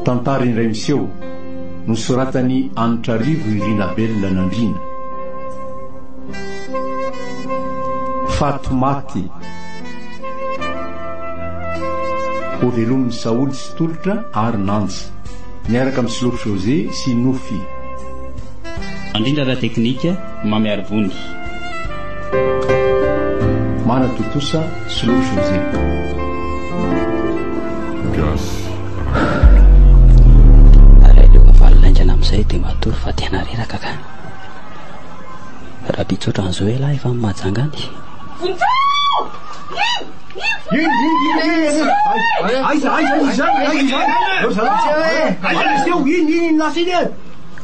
tantaranyray miseho nosoratany Anitrarivo Irina Belona Nandrina. Fatomaty ho velomin'ny Saoly sy tolotra ary Nanja miaraka amin'ny Silofo José sy Nofy. Andrindra la teknika Mamiary Vony. Mana Totosa Silofo José. Valinaindrana amin'izay dia matory fa tena reraka ka. Raha pitsotra an'izao hoe lahy efa mahajangany.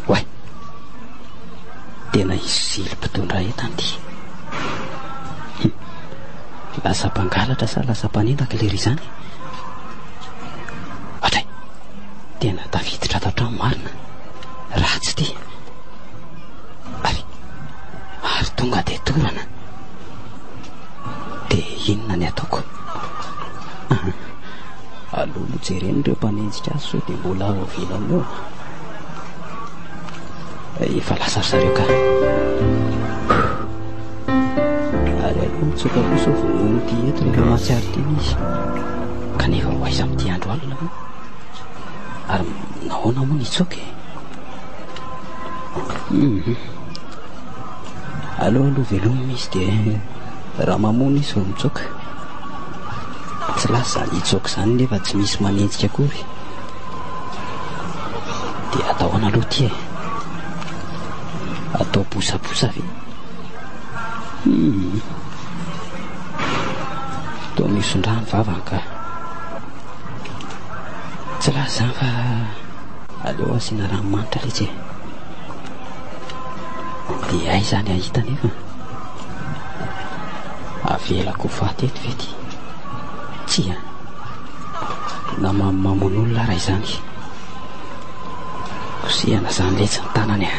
Way, tena izily mpitondra entany ty. Lasa mpangalatra sa lasa mpanendaka ler izany. Atray, tena tafiditra ato an-trano marina. Ratsy ty. Ary tonga dia torana. Dia inona ny ataoko? Alolo jereny ireo mpanenjika azy sao dia mbola ao avilany eo. Efa lasa zareo ka. Ary aloha mitsoka kosa vonono ty eto rehefa mahatsiaro teny izy. Kanefa ho aiza amin'ity andro alina moa. Ary nahoana moa nitsoka e? Aloha velomina izy dia raha mamono izy vao mitsoka. Tsy lasa hitsoka izany nefa tsy misy manenjika akory. Dia atao ana aloha ty e. Atao bosabosa ve? Toa misondrany vavany ka. Tsy lasa izany fa aleo asiana ranomanitra letsy e. Dia ay izany ahita nefa. Avelako fahatety ve ty? Tsia, na mamono olona raha izany. Kosehana izany letsy ny tanany a.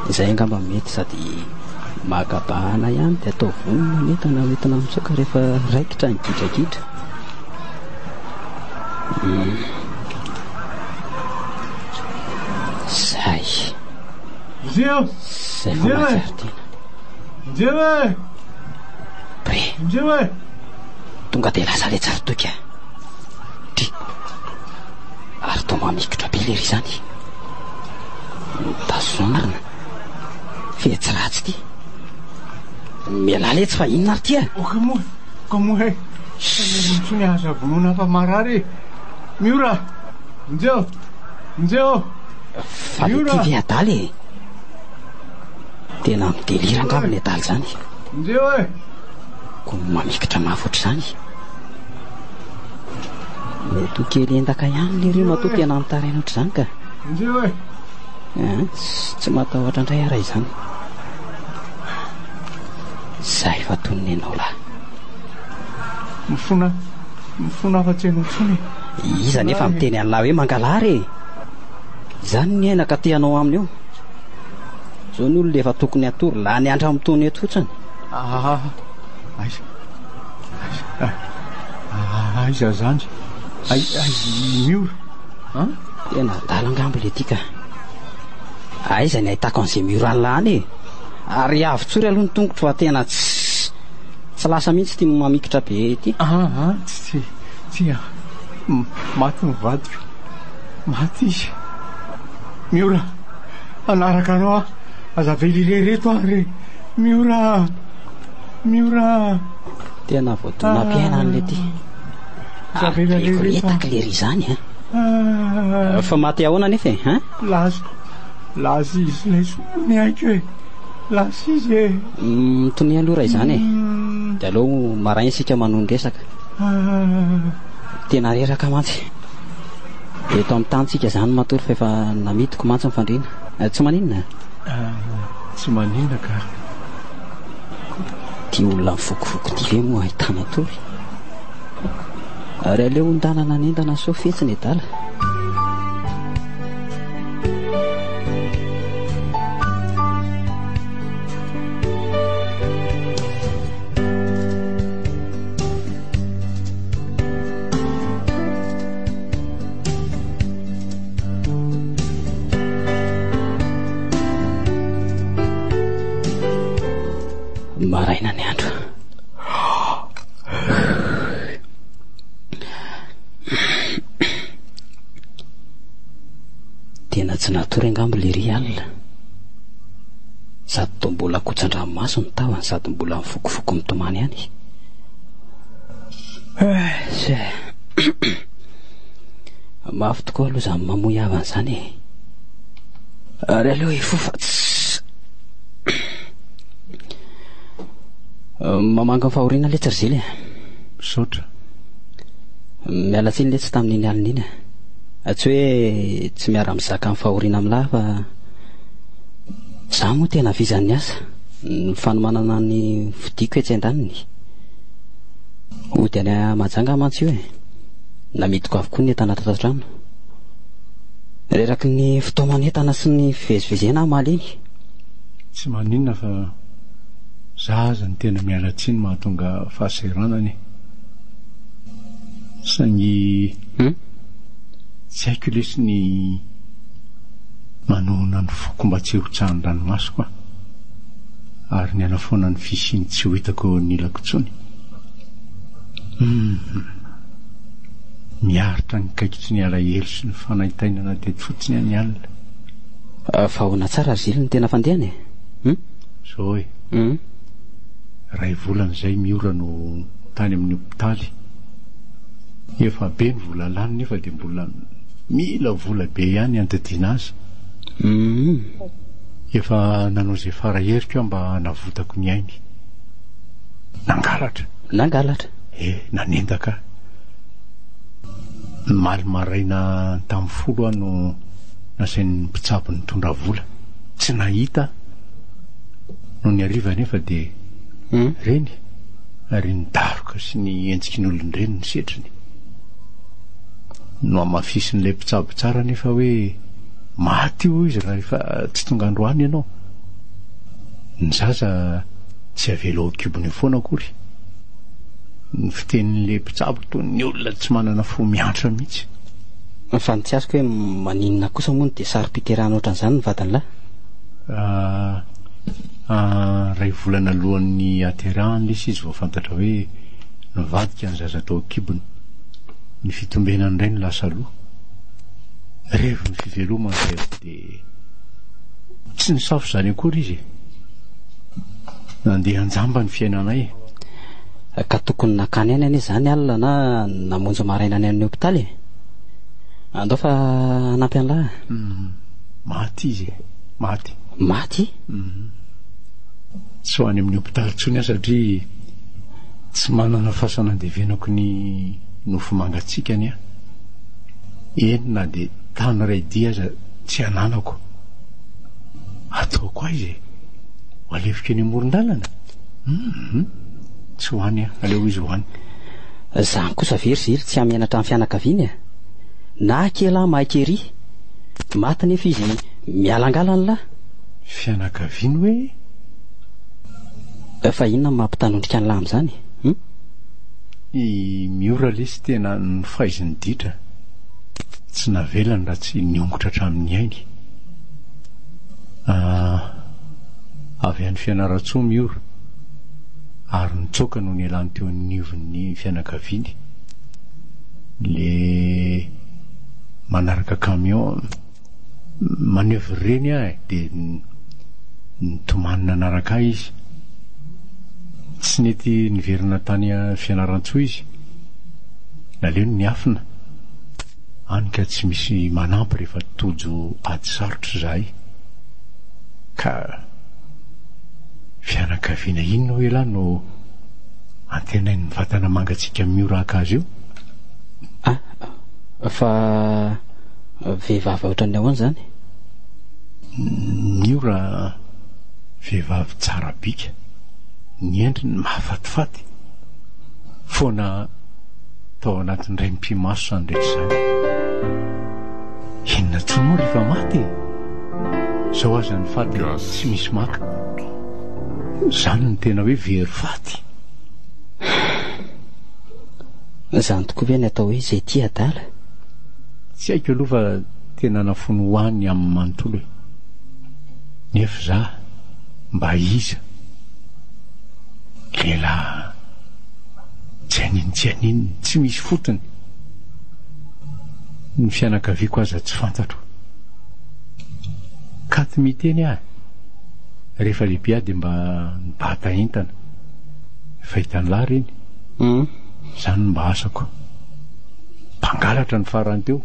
Izay angamba mety sady makabahana ihany dia atao vonona metana entina mitsoka rehefa raikitra ny gidragidra. Zay. Zeo! Zay fa mahatsiaro tena. Zeo e! Bre! Zeo e! Tonga dia lasa le tsara toka. Ty! Ary toa mamikitra be ler izany. Tazo marina. Fe tsy ratsy ty. Miala letsy fa inona ary ty a? Kamoa e! Tsy aza vonona fa marary. Miora! Njeo! Njeo! Fa le ty ve adaly e? Tena midelira angamba ny adaly zany. Njeo e! Ko mamikitra mafotra zany. Mety ho kely endaka ihany lereo matoa tena mitaraina ohatr' izany ka. Njeo e! Tsy matahotra indray ara izany. Zay fa tonony ianao lahy. Mifona fa tsy hainao intsony. Iza nefa miteny an'lahy hoe mangalary e. Izany ny aina ka teanao aminy eo. Zao ny olona efa tokony atory laha ny andra amin'tony eto fotsiny. Aiza zany? Miora? Tena adalangamba le tika. Aiza ny ahitako an'izay miora an'lany e. Ary avotsory aloha ny tongotro fa tena tsy lasa mihitsy ty mamikitra be ty. Tsy maty ny vadiko. Maty izy. Miora, anaraka anao aza velile reto ary. Miora. Tena voadona ampiaina an'le ty. Areko letaka ler izany a. Fa maty ahoana nefa e? Lasa izy lay somony haiko e. Lasa izy e. Mitony alora izany e. Dia aloha maraina isika manon resaka. Tena reraka mantsy. Eto amin'ny tantsika izany matory fa efa namidiko mantsy mifandrina. Tsy maninona? Tsy maninona ka. Ty olona mivokivoko ty ve moa ahitana tory. Ary aleo hondanana nendana sao fetsiny edala. Tena tsy natory angambo le ry alina, sady to mbola kotsan-dranomaso ny tahony, sady mbola mifokofoko mitomany ihany. Mafy tokoa aloha izany mamoy havana izany e. Ary aloha ifofa mamanga ny fahoriana le Tserzily. Saotra. Miala tsiny le tsy tamin'iny alina iny. Tsy hoe tsy miara mizaka amin'ny fahoriana amin'lahy fa za moa tena vizan'ny asa ny fanomanana ny fidiko etsy an-daniny. Ody any Mahajanga mantsy io e, namidiko avokoa ny entana tatantrano. Reraky ny fotoaman'entana sy ny fivezivezena maliny. Tsy maninona fa za aza ny tena miala tsiny mahatonga fahasahiranany. Saingy tsy haiko lesy ny manohona ny foko mba tsy hotsahan'ny ranomaso koa, ary ny anafoana ny fisiny tsy ho hitako ny ilako tsony. Miaritra ny kaikitry ny alahelo sy ny fanaitainana teto fotsiny any alina. Fa hoana tsara Zily ny tena fandehany e? Zao e, ray volana izay miora no tany amin'ny hopitaly. Efa be ny vola lany nefa dia mbola mila vola be ihany antadiana azy. Efa nanao izay faraheriko aho mba navotako ny ainy. Nangalatra? Nanendaka. Maly maraina tamin'ny folo aho no nasain'ny mpitsabo ny tondra vola. Tsy nahita. No ny hariva nefa dia reny, ary ny daroka sy ny entsiky ny olon-dreny ny setriny. No amafisin'ilay mpitsabo tsara nefa hoe maty io izy raha efa tsy tonga androany ianao. Ny zaza tsy avela ao kibony foana akory. Ny fitenin'ilay mpitsabo toy ny olona tsy manana fo miantra mihitsy. Fa ny tsy azoko hoe maninona kosa moa dia sary-piterahana ohatran'izany ny vatany ray volana alohan'ny aterahany lesy izy vao fantatra hoe nivadika ny zaza tao kibony. Ny fitombenany iray ny lasa aloha. Revo ny fivelomany izay dia tsy nisafo izany akory izy. Nandeha anjamba ny fiainanay. Ka tokony nakany any anie izany alina na namonjy maraina any amin'ny hopitaly. Andao fa hanampy an'lahy. Maty izy. Maty? Tsy ho any amin'ny hopitaly tsony aho satria tsy manana fahasanandevenako ny nofo mangatsiaka any aho. Enina dia tany ray dia aza tsy ananako. Ataoko izy ho alefika ny amoron-dalana. Tsy ho any aho, aleo izy ho any. Zany kosa very Zily tsy hamianatra amin'ny fianakaviany e. Na kely mahay kery maty nefa izy mialangalana lahy. Fianakaviany hoe? Fa inona mampitanondrika an'lahy amin'izany? Miora lesy tena ny fahaiziny ditra. Tsy navelany raha tsy niongotra hatramin'ny ainy. Avy any Fianaratsoa miora, ary nitsoaka no nialany teo nivon'ny fianakaviany. Le manaraka camion manevre reny aho dia nitomanina anaraka izy. Tsy nety niverina tany Fianarantsoa izy. Naleo ny afina. Anika tsy misy manampy rehefa tojo ady sarotra izahay. Ka fianakaviana inona hoe lahy no antenainy vatana mangatsiaka miora azy io? Fa vehivavy ohatran'ny ahoana izany? Miora vehivavy tsara bika. Ny endriny mahafatifaty. Foana tao anatin'ny renim-pimaso izany rehetra izany. Inona tsony moa rehefa maty? Zao aza ny faty tsy misy maka. Zany ny tena hoe very faty. Zany tokoa ve ny atao hoe izay tia adala? Tsy haiko aloha fa tena nafono hoany amin'ny manontolo e. Nefa za mba iza lela tsy aniny tsy misy fotony. ny fianakaviako aza tsy fantatro ka ty miteny ahy rehefa lehibe ahy dia mba mibata entana fahitany lahy reny zany mba asako mpangalatra ny farany teo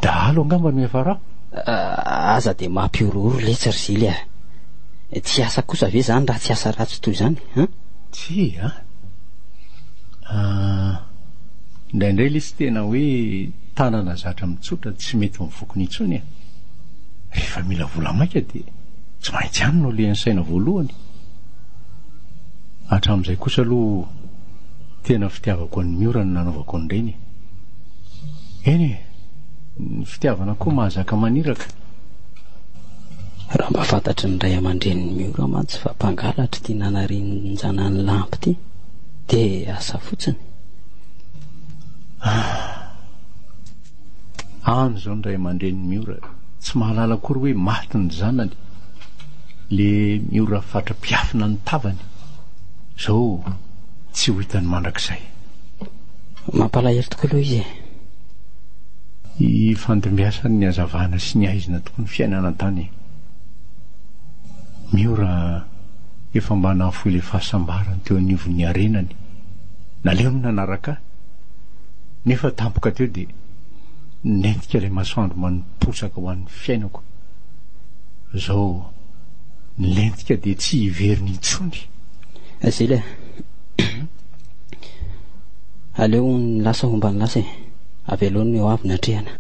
da alo angamba no efa raha aza dia mampiororo letsy ry zily tsy asa kosa ve zany raha tsy asa ratsy toy zany tsy indraindray le tsy tena hoe tanana zatra mitsotra tsy mety mivokony intsony rehefa mila vola maika dia tsy maintsy any no le ansaina voalohany hatramin'izay kosa aloha tena fitiavako ny miora ny nanaovako an'ireny eny ny fitiavana koa mahazaka maniraka raha mba fantatry ny ray aman-dreniny miora mantsy fa mpangalatra ty nanarinjana ny lampy ty dia asa fotsiny any zao ny ray aman-dreniny miora tsy mahalala kory hoe maty ny zanany le miora fatrapiafina ny tavany zao tsy ho hitany mandrakizay mampalahelo tokoa aloha izy ifandimbiasany ny hazavana sy ny aizina tokoa ny fiainana tany miora efa mba nahafoy le fahasambarany teo anivon'ny arenany naleo ny nanaraka nefa tampoka teo dia nentika ilay masoandro maniposaka ho an'ny fiainako zao nilentika dia tsy hiveriny intsony zile aleo ny lasa hombany lasa avy aloha ny eo avy ny atrehana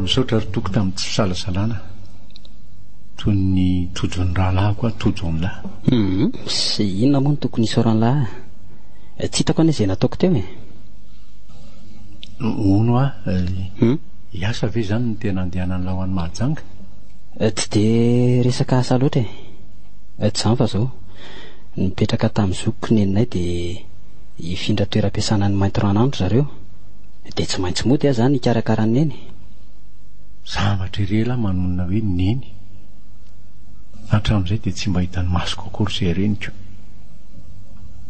misaotra ry toko tamin'ny tsy fisalasalana toy ny tojon'ny rahalahy koa tojon'ny lahy sy inona moa ny tokony isaoran'ny lahy tsy hitako any izay nataoko teo ono hiasa ve zany ny tena andehanany laho any mahajanga tsy dia resaka asa loatra tsy zany fa zao nipetraka tamin'ny zokiko neninay dia hifindra toeram-piasana ny mainty ranandro zareo dia tsy maintsy mody aho zany hikarakara ny neny zavatra irela manonona hoe neny hatramin'izay dia tsy mba hitany masoko akory izay reniko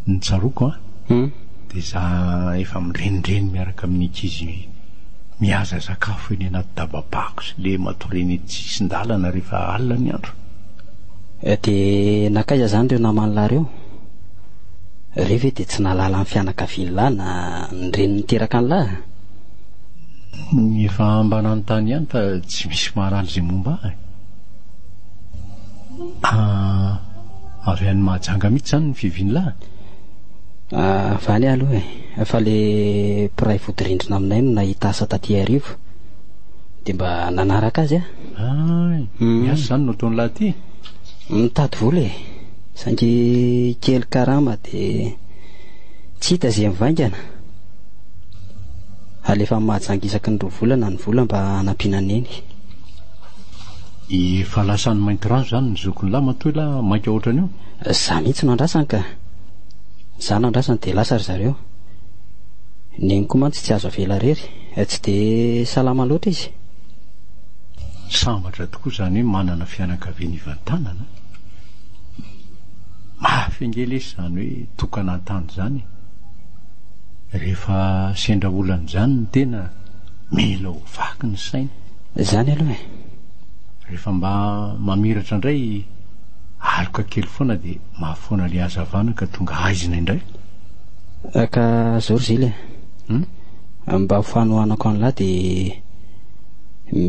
ny tsaroko dia za efa mirenireny miaraka amin'ny ankizy mihaza sakafo eny anaty dababako sy le matoreny tsisy-ndalana rehefa alina ny andro dia nakaiza zany reo naman'lahy reo reve dia tsy nalala amin'ny fianakaviany lahy na nireny niteraka ny lahy ny efa ambanany tany ihany fa tsy misy maharaly izay momba avy any mahajanga mihitsy zany ny fiviny lahy vany aloha fa le mpiray vodirindrina aminay no nahita asa taty arivo dia mba nanaraka azy miasa zany no ataony lahy ty mitady vola sangy kely karama dia tsy hita izay mivaingana alefa mahajanga isaky ny roa volana ny vola mba hanampiana neny efa lasany mainty rano zany ny zokony lahy matoy lahy mainka ohatrany io za mihitsy no andrasany ka za no andrasany dia lasa ry zareo neny koa mantsy tsy azo avela rery tsy dia salama loatra izy sambatra tokoa zany hoe manana fianakaviana ivan-tanana mafengely zany hoe tokana an-tany zany rehefa sendra olany zany ny tena mila ho vaky ny saina zany aloha rehefa mba mamiratra indray aloka kely foana dia mahafoana le hazavana ka tonga aizina indray ka zao ry zily mba ho fanohanako an'lahy dia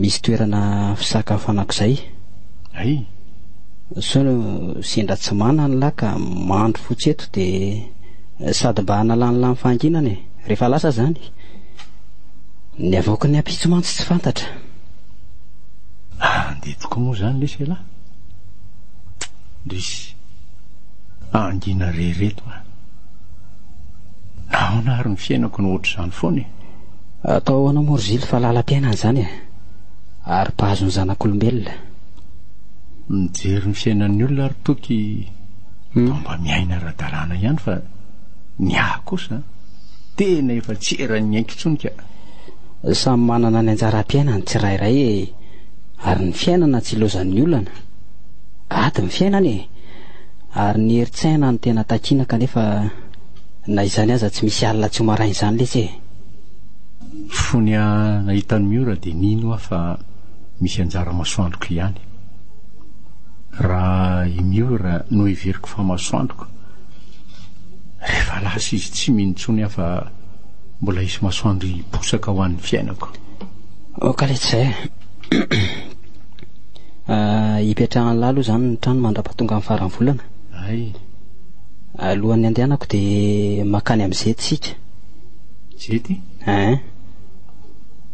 misy toerana fisakafo anak'izay so sendra tsy mana ny lahy ka mandro fotsy eto dia sady mba hanalanyla ny fahanginana rehefa lasa zany ny avaoko ny ampitso mantsy tsy fantatra andeha tokoa moa zany lesy lahy ndrisy angina rereto naona ary ny fiainako no ohatr' izany foana atao ana moa ry zily fa lalam-piainana zany ary mpahazo ny zanak'olombelona mijery ny fiainan'ny olona ary toky mba miaina ara-dalàna ihany fa ny ahy kosa tena efa tsy eran'ny ainkitsonika. Samy manana ny anjara-piainany tsirairay ary ny fiainana tsy ilozan'ny olana. Ady ny fiainany ary ny heritsaina ny tena takiana kanefa na izany aza tsy misy alina tsy homaraina izany letsy e. Fony nahitany miora dia nino aho fa misy anjara masoandroko ihany. Raha i miora no iveriko fa masoandroko, rehefa lasa izy tsy minontsony aho fa mbola hisy masoandro hiposaka ho an'ny fiainako. Ka letsy izay hipetrahany lahy aloha izany ny trano mandra-pahatonga amin'ny farany volana. Ay, alohan'ny andehanako dia makany amin'ny zety sika. Zety?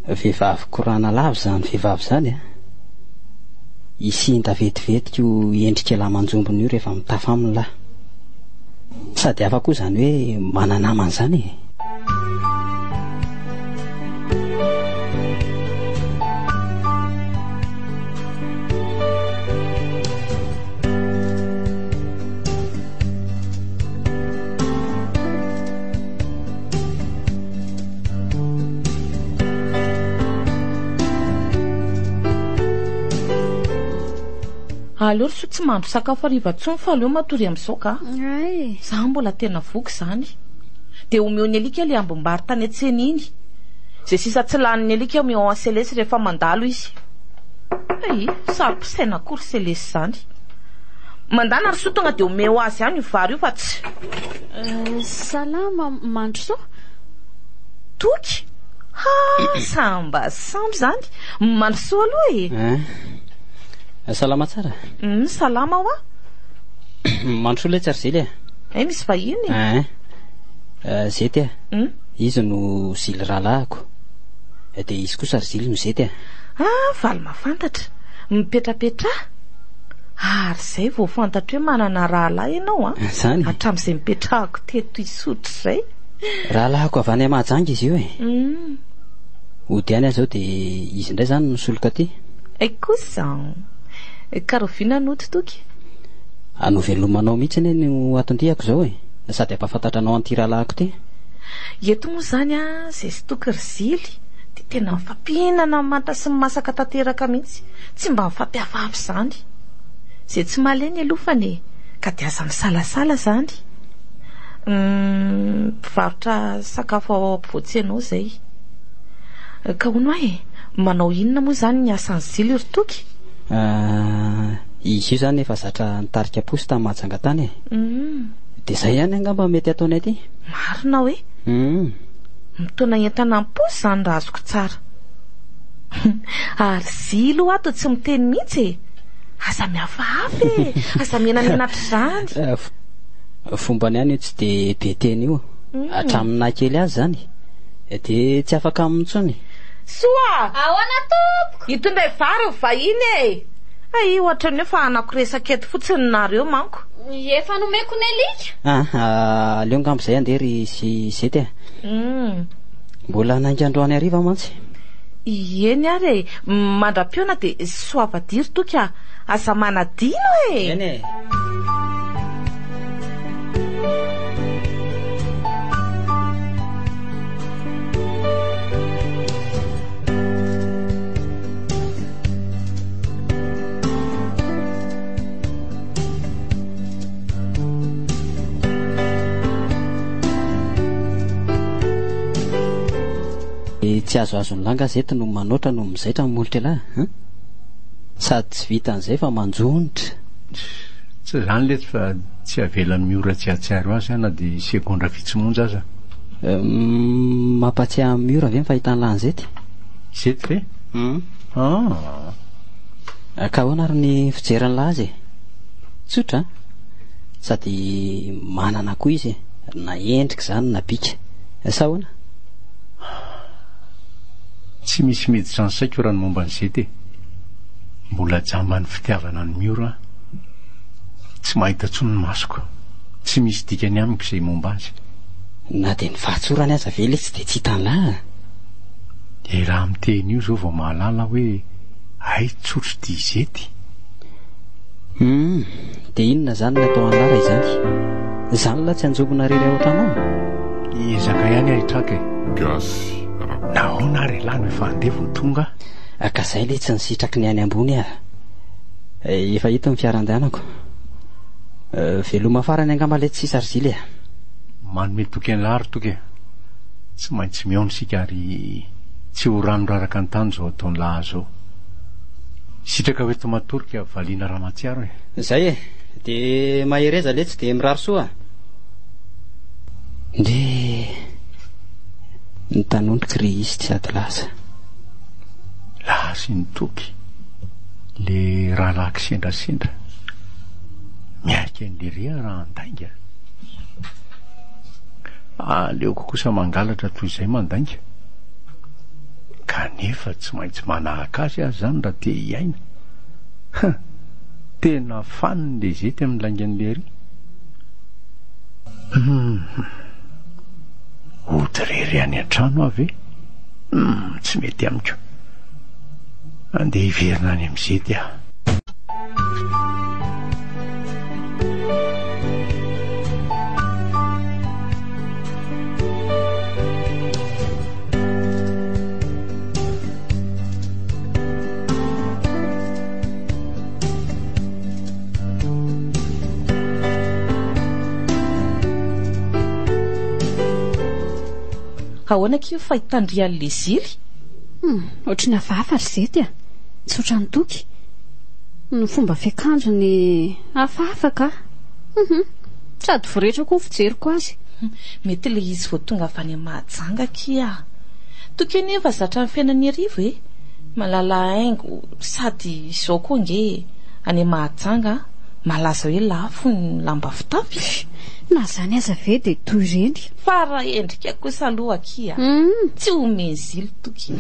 Vehivavy korana lava izany vehivavy izany a. Isinda vetivetika io endrika lamanjombony io rehefa mitafa aminy lahy. Sady hafa koa izany hoe mananamana izany e. Aleo ry so tsy mandro sakafo hariva tsony fa aleo matory amin'izao ka. Ay, Zaho mbola tena voky izany. Dia omeo ny alika ilay ambom-bary tany an-tsena iny. Izay sisa tsy laniny alika omeo ao Selesy rehefa mandalo izy. Ay, sary pisaina akory Selesy izany. Mandana ry so tonga dia omeo azy ihany io vary io fa tsy. salama mandro so. Toky? Ha, samba sambo izany. Mandro so aloha e. Salama tsara. Salama ho a. Mandro le tsara zely Misy vahiny e. Zety izy no zily rahalahiko. Dia izy kosa ry zily no zety Valy mahafantatra. Mipetrapetra. Ary izay vao fantatra hoe manana rahalahy ianao Zany. hatramin'izay mipetrahako teto isotro izay. Rahalahiko avy any Mahajanga izy io e. Ody any azy zao dia izy indray zany no soloka aty. Kosa karoviana noto toky. Anovelomanao mihitsy anie no atondihako zao e. Sady ampahafantatranao an'ity rahalahiko ty. Eto moa izany izay sy toky ry zily dia tena mifampihinana manta sy masaka tanteraka mihitsy. Tsy mba mifampiafafy izany. Izay tsy maleny alofany ka dia aza misalasala izany. Mpivarotra sakafo ao ampovoan-tsenao izay. Ka hono e, manao inona moa izany ny asan'ny zily ry toky? Izy io zany efa zatra nitarika posy tamin'ny Mahajanga tany e. Dia izay ihany angamba mety ataonay aty. Marina hoe mitona entana amin'ny posy izany raha azoko tsara. Ary zily ho ato tsy miteny mihitsy e. Aza mihafahafa e. Aza menamenatra izany. Fombany ihany io tsy dia be teny io. Hatramin'ny kely azy zany dia tsy afaka amin'intsony. Soa! Ahoana tompoko? Hitondray vary vahiny e. Ay, ohatra ny hoe fa anakoresaka eto fotsiny nareo manko. Efa nomeko ny alika. Aleo ngambo izay andery sy zety mbola nainga androany hariva mantsy. Eny ary e, mandram-piona dia soavadiry toky aza manadino e. Eny e. Tsy azoazony langa zety no manoatra no mizaitra molotra lahy. Sady tsy vitan'izay fa manjonitra. Tsy izany letsy fa tsy avelan'ny miora tsy ahatsiaro azy na dia sekondra fitsomonja aza. Mampatsiahy miora ve ny fahitany lahany zety? Zety ve? Ka ahoana ary ny fijerany lahy azy e? Tsotra sady manana koa izy na endrika izany na bika. Sa ahoana? Tsy misy miditra ny saiko raha ny momba ny zety e. Mbola jamban'ny fitiavana ny miora. Tsy mahita tsony ny masoko. Tsy misy dikany amiko izay momba azy. Na dia ny fahatsorany aza ve le tsy dia tsy hitany lahy. Dia raha miteny io zao vao mahalala hoe ay tsotro dia zety. Dia inona zany natao anara izany? Zany la tsy anjobona rery ao an-trano ao? Ezaka ihany ahitraka gasy nahoana ary lany efa andeha vao tonga. Ka izay le tsy nisitraky ny any ambony ary. Efa hita ny fiaran-danako. Veloma farany angamba le tsy sarzily a. Manome toky an'lary toky tsy maintsy mihaona sika ary tsy ho rano raraka ny tany zao ataon'ny lahazao. Sitraka hoe tomatorika valiana Ramatsiaro e. Zay e, dia mahereza le tsy dia mirary soa. Nde ny tanondro Kristy sady lasa. Lasy ny toky le rahalaky sendrasendra miaika an'le rea raha andainga. Aleoko kosa mangalatra toy izay mandainga, kanefa tsy maintsy manahaka azy azy zany raha te hiaina. Tena faniny le zety amin'ny laingan'le ry. Hodirery any an-trano avy tsy mety amiko. Andeha hiverina any amin'izety aho. Ahoana kio fahitandrian'le zily? Ohatrany hafahafa ry zety a. Tsy ohatran'ny toky. Ny fomba fiakanjony hafahafa ka. Sady voretra koa ny fijeriko azy. Mety le izy vao tonga avy any Mahajanga kia. Toky nefa zatra ny fiainany arivo e. Malala haingo sady izao koa nge any Mahajanga malaza hoe lafo ny lamba fitafy. Na zany aza ve dia toy ireny. Fa raha endrika kosa aloha kia. Tsy omeny zily toky.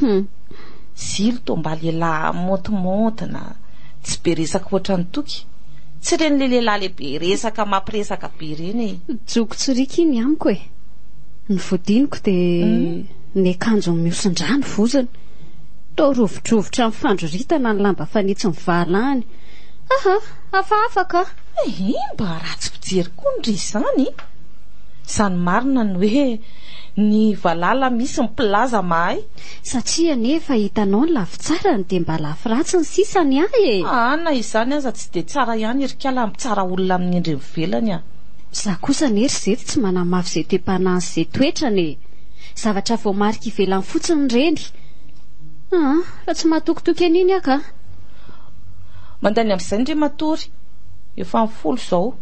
Zily tomba lehilahy montimôntana tsy be resaka ohatran'ny toky. Tsy reny le lehilahy lehibe resaka mampiresaka be reny e. Joko tsirika iny amiko e. Ny vodiniko dia ny akanjo miosin-drano vozany. Tao rovidrovitra amin'ny fandroritana ny lamba fanitsy ny valany. Hafahafa ka. Mba ratsy fijery koa ndry izany. Zany marina ny hoe ny valala misy miplaza mahay. Satria nefa hitanao ny lafitsarany dia mba lafy ratsy ny sisany ahy e. Na izany aza tsy dia tsara ihany erikala amin'ny tsara olona amin'ny endriny velany a. Za kosa nery zety tsy manamafy izay toe-panahy sy izay toetrany e. Zavatra vao marika ivelany fotsiny reny. Fa tsy mahatokitoky an'iny aka. Mandany amin'izay ndre matory. Efa 10 zao.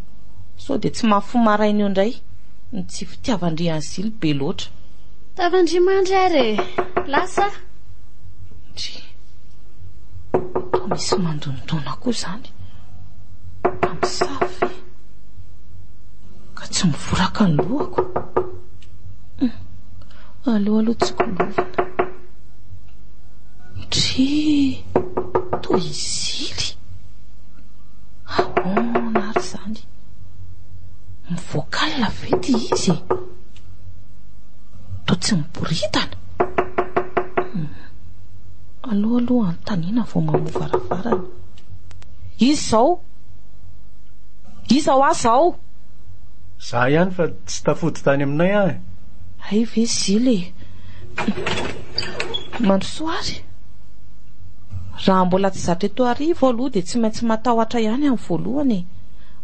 So dia tsy mahafo maraina eo indray. Ny tsy fitiavan-drian'ny zily be loatra. Tavandrimandry ary lasa. Misy mandonodona koa zany. Amsafy. Ka tsy mivoraka ny lohako. Aloha tsy kolovana. Toy zily. Nary zany. Mivoakala vety izy. To tsy miboritana. Aloha antaniana vao mamovaravarana. Izao azao. Za ihany fa tsy tafody tany aminay ahy. Hay ve zily. Mandrosoary. Raha mbola tsy zatra eto arivo aloha dia tsy maintsy matahotra ihany amin'ny voalohany.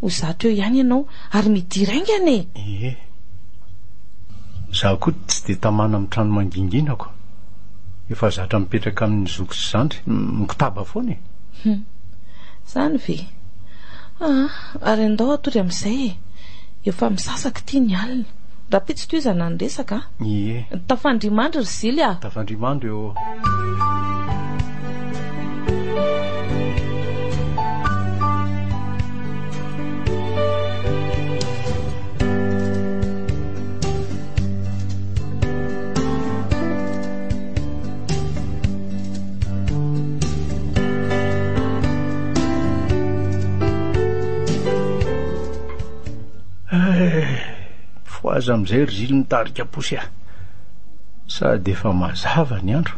Ho zatra eo ihany ianao ary midiraingana e. Za koa tsy dia tamana amin'ny trano manginginako. Efa zatra mipetraka amin'ny zoko sy zandry mikotaba foana e. Zany ve. Ary andao atory amin'izay e. Efa misasaka ity ny alina. Raha pitsy toizana ny resaka. Tafandrimandry ry zily a. Tafandrimandry eo. Foaza amin'izay ry zily nitarika posy aho. Sady efa mazava ny andro.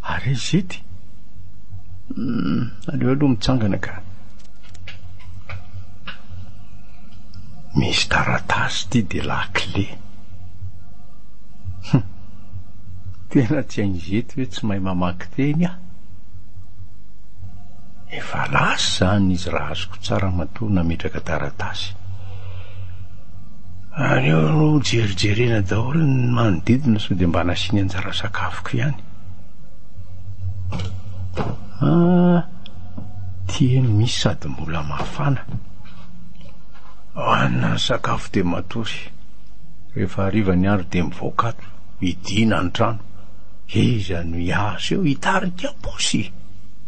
Ary zety aleo aloha mitsangana ka. Misy taratasy ty de lakle. Tena tsy hainzeto hoe tsy mahay mamaky teny ah. Efa lasa zany izy raha azoko tsara matoa nametraka taratasy. Aleo jerijerena daholo ny manodidina sao de mba nasiany anjara sakafoko ihany. Tieny misy sady mbola mafana. Hoanina sakafo de matory. Rehefa hariva ny andro de mivoaka ato, idina ny trano. Iza no hiasa eo hitarika posy.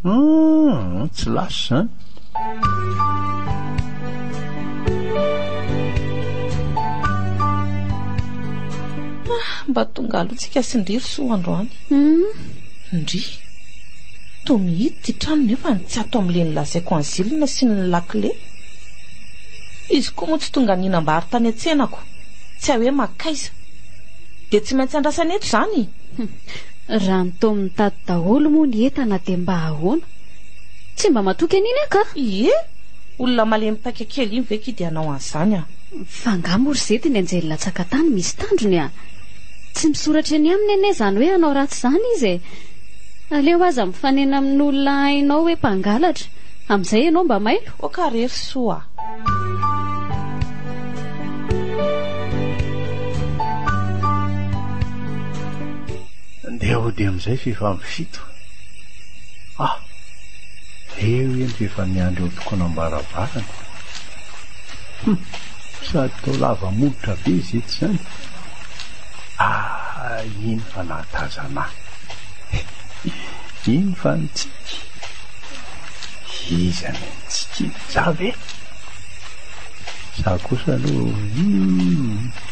Tsy lasy zany. Mba tonga alotsika sindriry so androany. Ndry to mihity ty trano nefa tsy ato am'le nilazaiko anzilina sy ny lakle. Izy koa moa tsy tonga ninam-bary tany antsenako, tsy hoe makaiza de tsy maintsy andrasany eto zany. Raha nitao mitady daholo moa ny entana de mba ahoana? Tsy mba matoky an'iny aka? Ie, olona malemy paika kely iny ve kidy anao an'izany ah? Fa ngamba orzety ny anjely latsaka tany misy tandrony ah. Tsy misoratra any aminy ane zany hoe anao ratsy zany izy e. Aleo aza mifanena amin'olona hainao hoe mpangalatra, amin'izay ianao mba mailo. Oka rery soa. Andeha de amin'izay fefa mifito. Eo eny fefa niandro eo tokony ambaravarana. Sady tao lava molotra be izy eto zany. Iny fa nahatazana. Iny fa nitsiky. Iza ny nitsiky zavy e. Za kosa aloha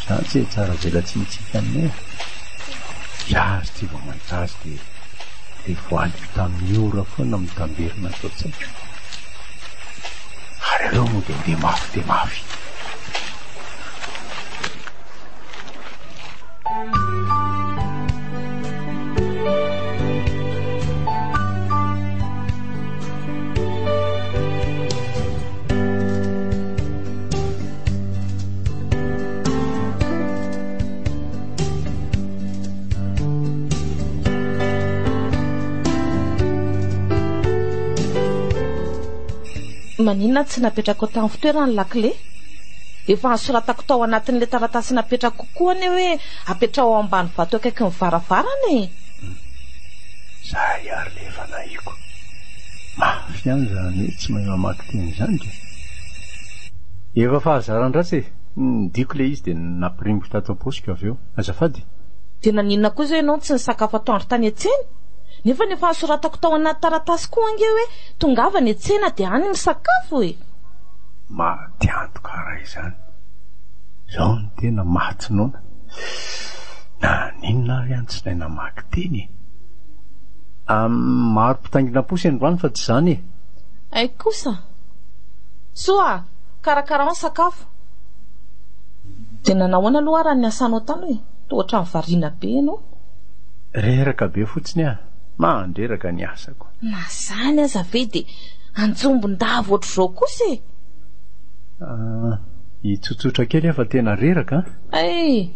za tsy tsara vela tsy mitsika aminay. Iazy ty vao mahitazy de voaly tamin'ny ora foana mitamberina atao tsaiko. Ary aleo moa de mafy de mafy. Maninona tsy napetrako tamin'ny fitoerany lakle? Efa ansoratako tao anatin'le taratasy napetrako kokoa ane hoe apetrao ao ambany vato akaiky ny varavarana. Zay ary le efa nahiko. Mafy any zany hoe tsy mahay mamaky teny zany de. Efa fahazaran-dratsy e. Diko le izy de nampiremboka tato am-posiko avy eo. Azafady. De naninona koa zay ianao tsy nisakafo atoandro tany an-tsena? Nefa nefa ansoratako tao anaty taratasy koa ange hoe tongava ny an-tsena de any misakafo e. Matiantoka raha izany. Zao ny tena mahatsinoana. Na ninona ary any tsy nahay namaky teny. Maro mpitangina posy androany fa tsy zany e. Ay kosa. Soa, karakara ny sakafo. De nanahoana aloha raha ny asanao tany hoe tohatra ny variana be ianao. Reraka be fotsiny ah. Mandreraka ny asako. Na zany aza ve de antsombon-dava ohatr'izao kosa e. Itsotsotra kely fa tena reraka. Ay,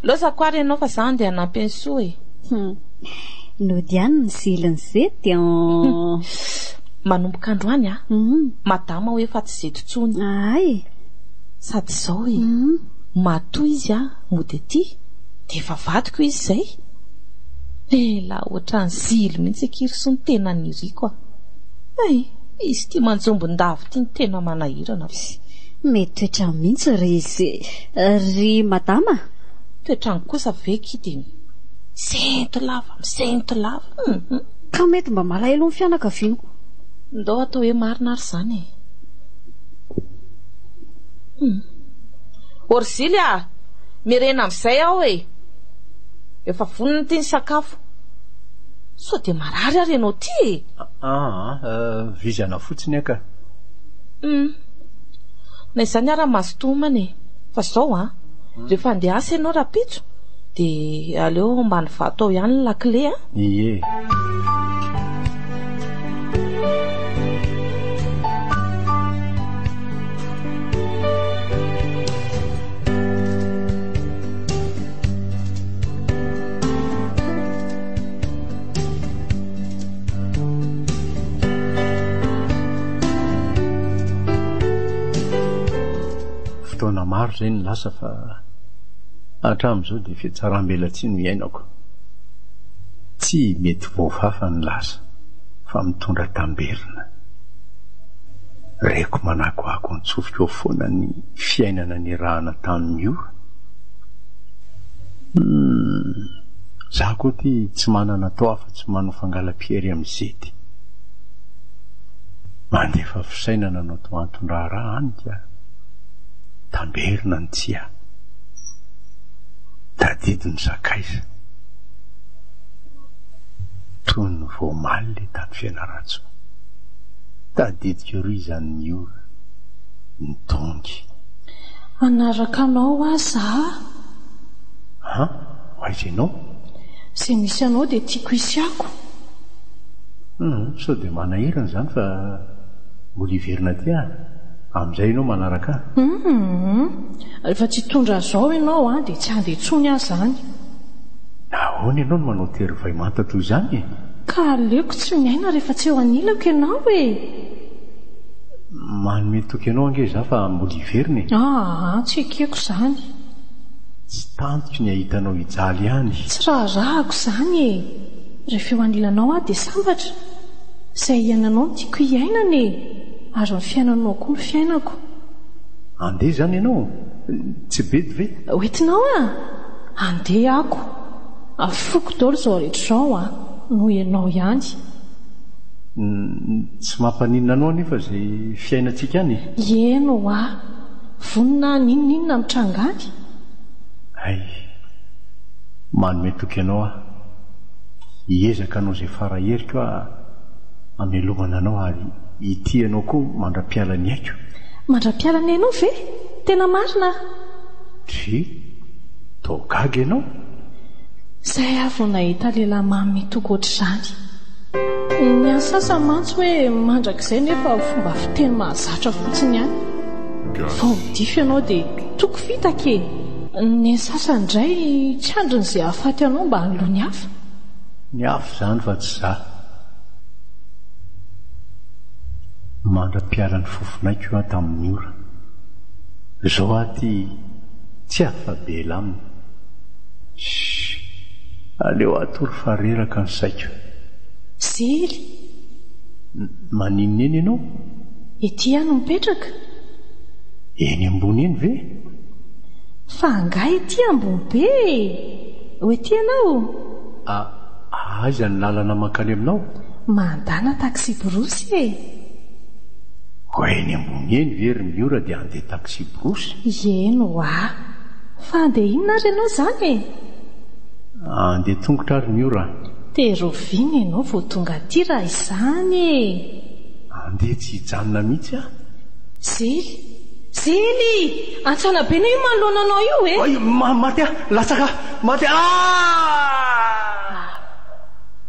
lozako ary ianao fa zany de hanampy ny soa e. No diany ny ziliny zety manomboka androany ah. Madama hoe fa tsy zeto tsony. Ay. Sady zao e. Matoa izy ah, mody ety de efa vadiko izy zay. La ohatran'ny zilo mihitsy akiry sy ny tena niriko ah. Ay, izy ty manjombon-dava ty ny tena manahirana. Mety toetrany mihitsy ry izy. Ry madama? Toetrany kosa ve kidy sento lava. Ka mety mba malahelo ny fianakavianako. Ndao atao hoe marina ary zany e. Orzily ah, mirena amin'izay aho e. Efa vonona ty ny sakafo. So de marary ary ianao ty e. Vizana fotsiny aka. Na izany ara mazotomana e. Fa zao ah, rehefa andeha asa ianao rapitso de aleo ambany vato ao ihany ny lakle ah. Ie. taona maro zay ny lasa fa hatramin'izao dia fiatsarambelatsy no iainako. Tsy mety voafafa ny lasa fa mitondra tamberina. Reko manakoako nitsofoka eo foana ny fiainana ny rahana tamin'ny io. Zaho koa ty tsy manana tao afa-tsy manao fangalam-piery amin'ny zety. Mandefa fisainana no to antondra raha any dia tamberina ny tsia. Tadidiny zakaiza. Toy ny voamaly le tany fianaratso. Tadidika ero izany ny ora, ny dongy. Anaraka anao aza? Ha? Hoaiza ianao? Zay misy anao dia tiako isiako. Sao dia manahirana zany fa mbola iverina ty aho. Amin'izay ianao manaraka ahy. Rehefa tsy tondra zao ianao dia tsy andeha intsony ahy zany. Nahoana ianao no manao tery vaimanta toy izany? Ka aleoko tsy miaina rehefa tsy eo anilako ianao e. Manome toky ianao ange za fa mbola iverina e. Tsy ekeko zany. Tsy tantoko ny ahitanao hijaly ihany. Tsy raharahako zany e. Rehefa eo anilanao dia sambatra. Izay iainanao no tiako hiainana e. Ary ny fiainanao koa ny fiainako. Andeha zany ianao? Tsy bedy ve? Hoentinao andeha ako. Afoko daholo izao rehetra izao noho ianao ihany. Tsy mampaninona anao anefa izay fiainantsika any? Ieno vonina ninonina mitrangany. Ay, manome toky ianao aho. Hiezaka anao izay faraheriko hamelomana anao ary ity ianao koa mandra-piala ny aiko. Mandra-piala ny ianao ve? Tena marina? Tao gaga ianao? Izay avy nahita lehilahy mamy mitoko ohatr'izany. Ny any sasany mantsy hoe mandrakizay nefa fomba fiteny mahazatra fotsiny ihany. Vao midify ianao dia toko fitaka e. Ny sasany indray tsy andron'izay hahafaty anao mba hanolo ny hafa. Ny hafa zany fa tsy za. Mandra-piala ny fofonaiko io tamin'ny ora. Zao aty tsy afa-bela aminy. Aleo atory fareraka ny saiko. Zely. Maninona eny ianao? Ety no mipetraka. Eny ambony eny ve? Fa angaha ety ambony be. Ho ety ianao? Aiza ny lalana mankany aminao? Mandana taxi borosy e. Ho eny ambony eny very ny ora dia andeha taxi borosy? Ieno fa andeha inona ary ianao zany e? Andeha tongotra ary ny ora. Teroviny ianao vao tonga aty raha izany e. Andeha tsy hijanona mihitsy aho. Zely antsana be na io manoloana anao io e. Maty aho, latsaka, maty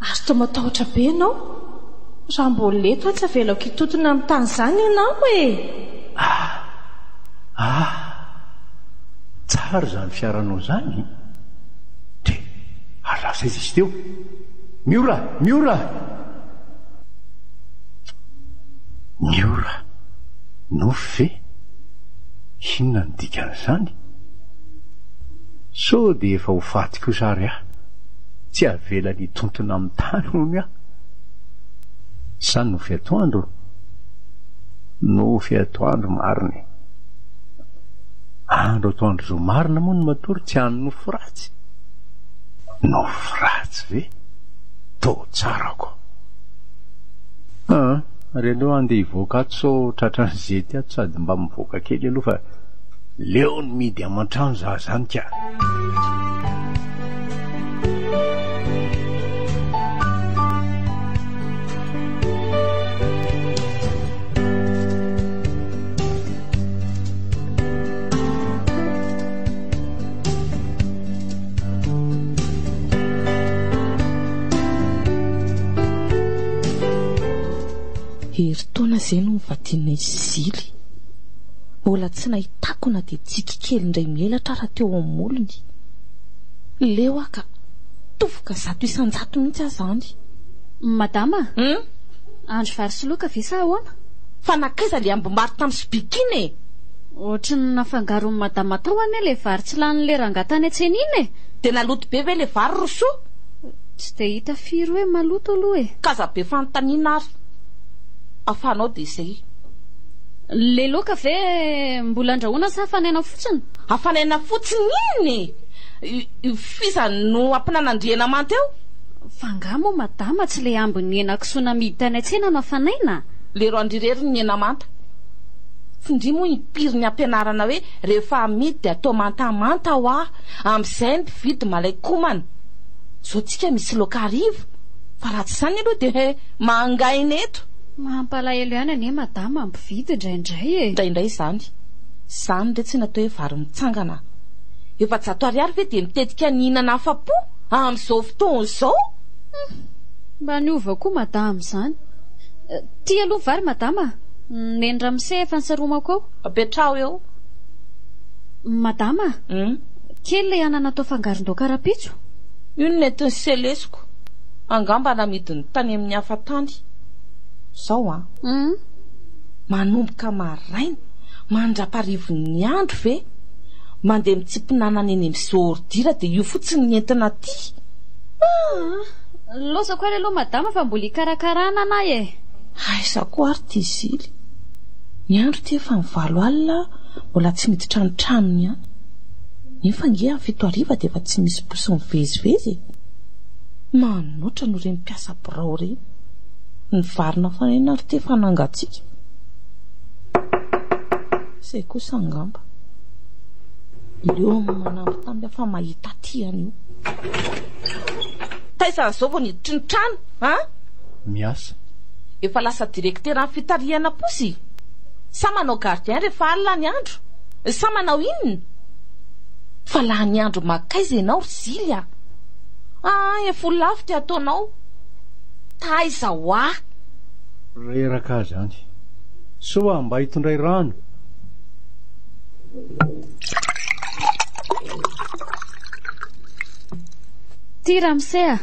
Ary toa matahotra be ianao. Raha mbola leto tsy avelako hitotona amin'ny tany izany ianao e. Tsara zany fiaranao zany. Arasa izy teo. Miora. Nofy ve? Inona ny dikan'izany? So dia efa ho faty kosa ary aho. Tsy avela ny tontona amin'ny tany hono aho. Sany nofy atoandro? Nofy atoandro mariny. Andro atoandro zao marina moa ny matory tsy hany nofy ratsy. Nofy ratsy ve? Tô tsarako. Ary aloha andeha hivoaka ato so tratran'ny zety ato sady mba mivoaka kely aloha fa leo ny midy aman-trano za zany ka. Herintaona izay no mivadinay Zily. Mbola tsy nahitako na dia tsiky kely indray mielatra raha teo amin'ny molony. Leo ka tovoka 100 isan-jato mihitsy aho zany. Madama? Andro vary sy loka ve sa ahoana? Fa nakaiza le ambom-bary tamin'ny Sibikina e? Ohatry ny nafangaron'ny madama tao ane le vary tsy lan'le rangatany an-tsena iny e. De naloto be ve le vary Rosoa? Tsy de hita firy hoe maloto aloha e. Kaza be fanontaniana ary. Afanao de izay. Le loka ve mbola andrahoana sa hafanaina fotsiny? Hafanaina fotsiny iny e. Fisa no ampinanandriana manteo? Fangamo madama tsy le ambiny hena kisoana amidy tany an-tsena no hafanaina. Lero andrirery ny hena manta. Findry moa impiry ny ampianarana hoe rehefa amidy de atao mantamanta ho aho, amin'izay ny mpividy malaikomana. Zao tsika misy loka hariva, fa raha tsy izany aloha de mangaina eto. Mampalahelo ihany ane madama mpividy indraindray e. Indraindray izany. Izany re tsy natao hoe vary mitsangana. Efa zato ariary ve de mitetika ny hinana afa-po amin'izao fotoana izao? Mba niova koa madama izany. Tia aloha vary madama. Nendra mise efa nisaromako ao. Apetrao eo. Madama, kely le anana atao fangaron-daoka karapitso. Io no nentin'ny selesiko. Angamba namidiny tany amin'ny hafa tany. Zao manomboka maraina, mandraparivin'ny andro ve, mandeha mitsipinanana eny amin'izordira de io fotsiny ny entina ty. Losa koa aloha madama fa mbola hikarakarana anay e. Aiza koa ary ty zily. Ny andro ty efa ny 7 alina, mbola tsy miditra ny tranony ihany. Nefa nge amin'ny 7 ariva de efa tsy misy posy mivezivezy. Manoatra no reny mpiasa birao reny. Ny varina fanaina ary ty efa nangatsika. Izay kosa angamba. Ileo manambitamby afa mahita ty an'io. Taizany zao vao niditry ny trano, Miasa. Efa lasa direktera amin'ny fitariana posy. Sa manao gardien rehefa alina ny andro? Sa manao inona? Fa laha ny andro makaiza ianao Zily a. Efa lavitra ataonao. Taiza ho aho. Reraka zany. Soa mba hitondray rano. Tira misea.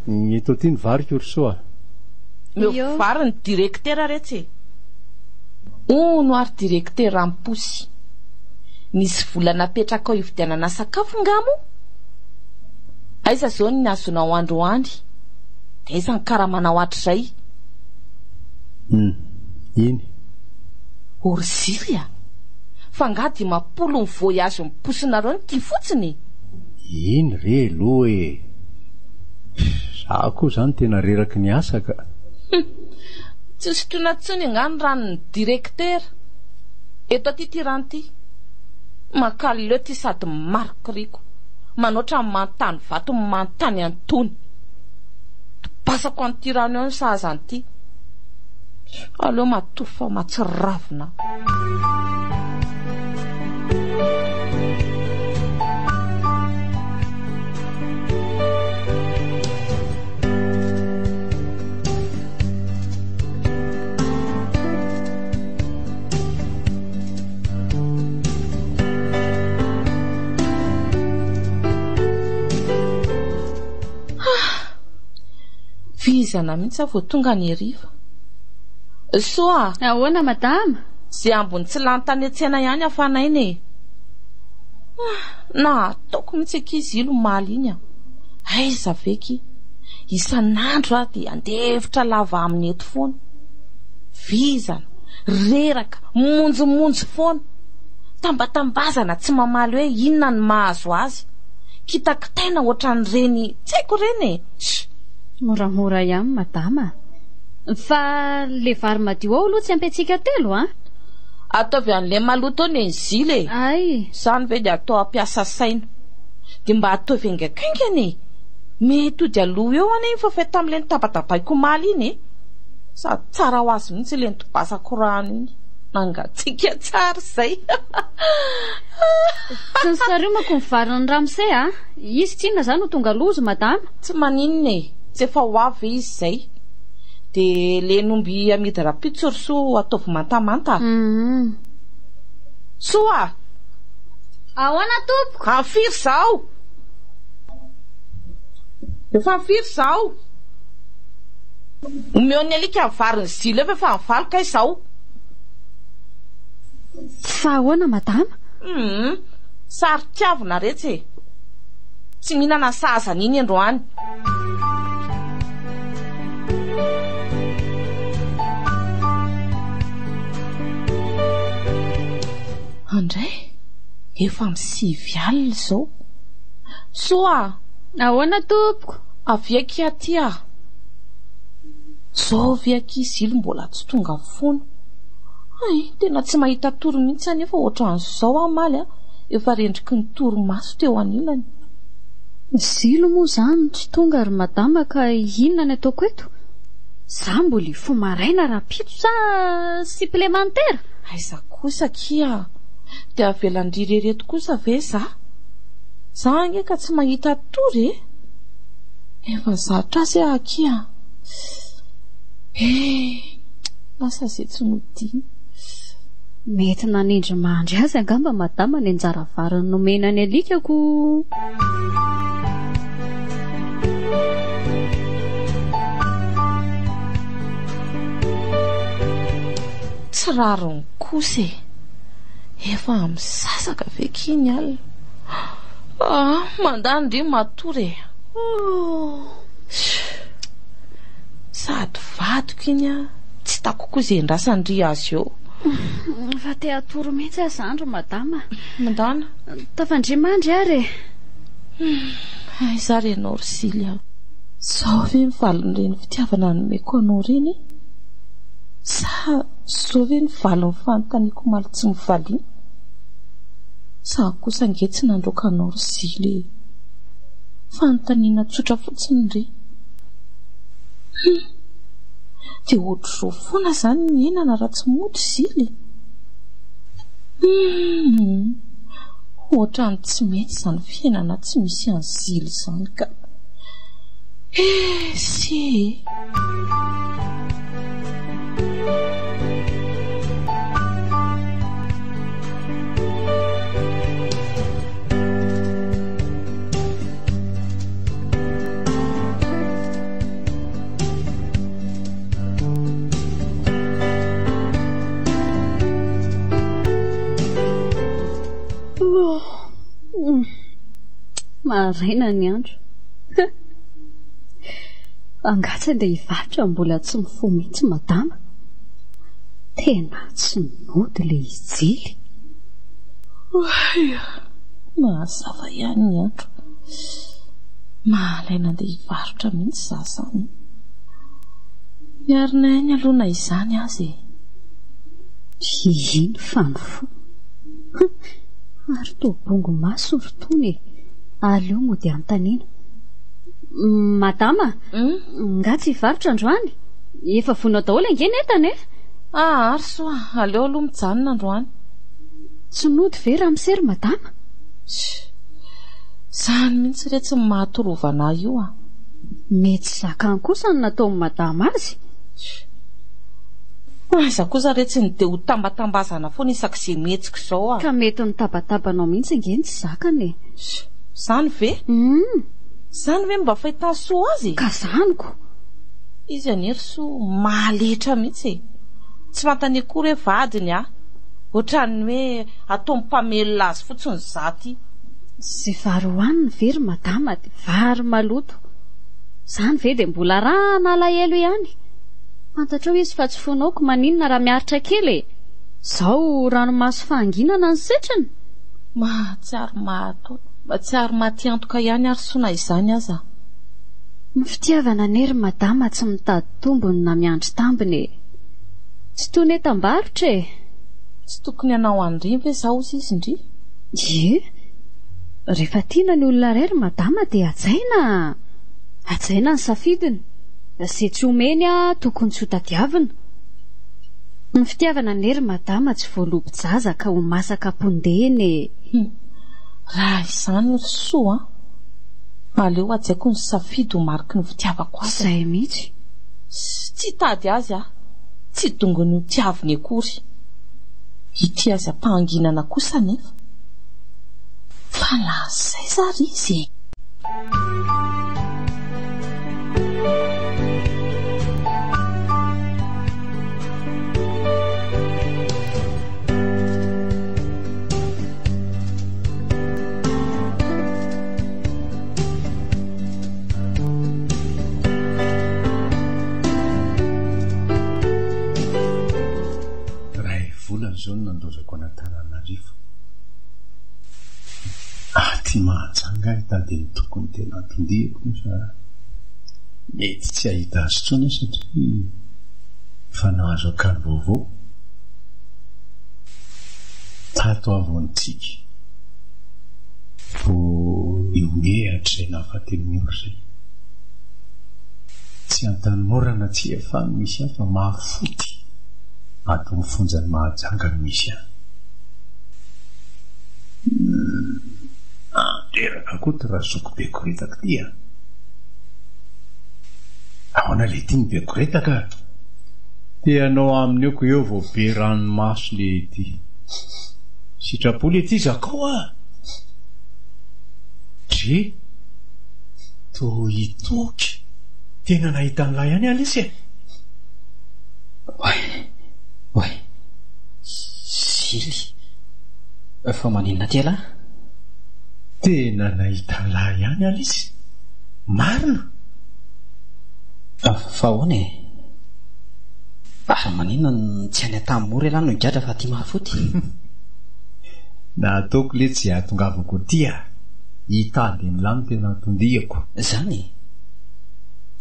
Eto ty ny vary Rosoa. Meo vary ny direktera retsy. No ary direktera amin'ny posy. Nisy volana petraka ao ividianana sakafo ngamo. Aiza zao ny azonao androany. De aiza ny karamanao hatrizay. Iny. Orzily a. Fa ngady mapolo ny voyage miposina reo ty fotsiny. Iny re lo e. Za koa zany tena reraky ny asa ka. Tsy sotrona tsony ngany ranony direktera. Eto aty ty rano ty. Makaly leo ty sady marikiriko. Manoatra mantany vato mantany antony. Basako an'ty rano eo ny sahazany ty. Aleo matofa matsiravina. Vizana mihitsy avy tonga ny hariva. Soa. Ahoana madama? Zay ambony tsy lany tany an-tsena ihany afanaina e. Na ataoko mihitsy ankizy ilo maly iny a. Aiza veky. Isan'andro a de andevitra lava amin'ny eto foana. Vizana, reraka, monjomonjo foana. Tambatambazana tsy mamaly hoe inona ny mahazo azy. Kitakitaina ohatran'ireny, tsy haiko reny e. Moramora ihany madama. Fa le vary madio ao aloha tsy ampetsika telo Ataovy an'le maloto ny Zily. Ay. Zany ve de atao ampiasa saina. De mba ataovy engakaingany. Mety ody aloha eo ane fa fe tam'le nitabatavaiko maly iny. Sa tsara ho azy mihitsy le nitobasako rano iny. Nangatsika tsara zay. Tsy ny sareo mako ny variny Ramse Izy tsinona zany no tonga lozo madama? Tsy maninona e. Tsy efa ho avy izy zay. De le nomby amidy rapitso Rosoa ataovy mantamanta. Soa. Ahoana tompoko? Anfiry zao. Efa anfiry zao. Omeony alika variny zilo eve fa nivaloka izao. Fa ahoana madama? Sary tiavina retsy e. Tsy mihinana sahazana iny androany. Andray, efa misivy alina izao. Soa, Ahoana tompoko? aviaky aty ah. Zao viaky zilo mbola tsy tonga foana. Ay, tena tsy mahita toro mihitsy anefa ohatran'izao amaly ah. Efa rendriky ny toromaso teo anilany. Zilo moa zany tsy tonga ry madama ka inona ny ataoko eto? Za mbola ifo maraina rapito sa supplémentaire? Aiza kosa kia. Dia avelandry reto kosa ve za? Za nge ka tsy mahita tory e. Efa zatra azy akia. Lasa zay tsy nodiny. Mety nanindry mandry azy angamba madama ny anjara variny nomena ny alikako. Tsy rariny kosa e. Efa misasaka ve kiny alina. Mandany ry matory e. Sady vadiko iny a. Tsy takoko izay ndrasandry azy eo. Fa te atoro mihitsy azy andro madama. Mandana? Tafandrimandry ary. Aiza renao ry Sily aho. Sao ve mivaliny reny fitiavana nomeko anao reny? Sa sao ve mivaliny fanontaniako maly tsy mivaliana? Sa kosa nge tsy nandroaka anao ry Sily. Fanontaniana tsotra fotsiny re. Dia ohatr'izao foana zany miainana raha tsy mody Sily. Ohatrany tsy mety izany fiainana tsy misy any Sily izany ka. Si. Maraina ny andro. Angatsy andeha hivarotra mbola tsy mifoha mihitsy madama. Tena tsy mody le ijily. Mahazava ihany ny andro. Mahalaina andeha hivarotra mihitsy zazany. Miarina iny aloha izany azy. Iny fanofo. Ary toa bongo maso rotony. Aleo mody an-tanina. Madama, ngatsy hivarotra androany. Efa vonao daholo angeny entana e? Ary soa, aleo aloha mijanona androany. Tsy nody ve raha misery madama? Zany mihitsy re tsy mahatorovana io ah. Mety zakany kosa ny nataon'ny madama azy. Aiza kosa re tsy nide ho tambatambazana foana isak'izay mihetsika izao ah. Ka mety nitabatabanao mihitsy ngeny tsy zakany. Zany ve? Zany ve mba fahitany soa azy? Ka zaniko. Izy anery soa mahaletra mihitsy. Tsy fantany akory hoe vadiny ah. Ohatrany hoe atao mpamelona azy fotsiny zaty. Zay vary hoaniny very madama dia vary maloto. Zany ve dia mbola raha nalahelo ihany. Fantatra hoe izy fa tsy fonaoko maninona raha miaritra kely. Zao ranomaso fahanginana ny setrany. Mahatsiaro mahatao. Mahatsiaro mahatiantoka ihany ary sona izany aza. Ny fitiavana nery madama tsy mitady tombony na miandry tambiny. Tsy toy ny etam-barotra e. Tsy tokony anao andry ve zao izy indri? Rehefa tiana ny olona iray madama dia ajaina ny safidiny. Izay tsy omeny tokony tsy ho tadiavina. Ny fitiavana nery madama tsy voalobo-jaza ka ho masaka pondeny. Raha izany ry soa aleo ajaiko ny safidy ho mariky ny fitiavako azy. Zay mihitsy. Tsy tady azy ah. Tsy dongony ho tiaviny akory. Ity azy ampanginana kosa nefa. Fa lazay zary izy. Ty mahajanga hitady ny tokony tena tondihako sa mety tsy ahita azy tsony satria efa nahazo akany vaovao tato avontsika vo iome hatr'izay nahafateny ora zay tsy antany morana tsy efany misy ahy fa mahafoty ato mifonjany mahajanga no misy ahy andreraka koa raha zoko bekoretaka ty a ahoana le ty ny bekoretaka teanao aminy eoko eo vao be ranomaso le ty sitrapo le ty zakao a dre to hitoky tena nahita n'lay ihany alisy e oay Zily fa maninona ty alahy tena nahita n'lay ihany alisy marina fa ahoana e fa maninona tsy any an-tamory alahy no higadra fa ty mahafoty na ataoko le tsy ahatongavako ty a hitady n'lany tena tondihako zany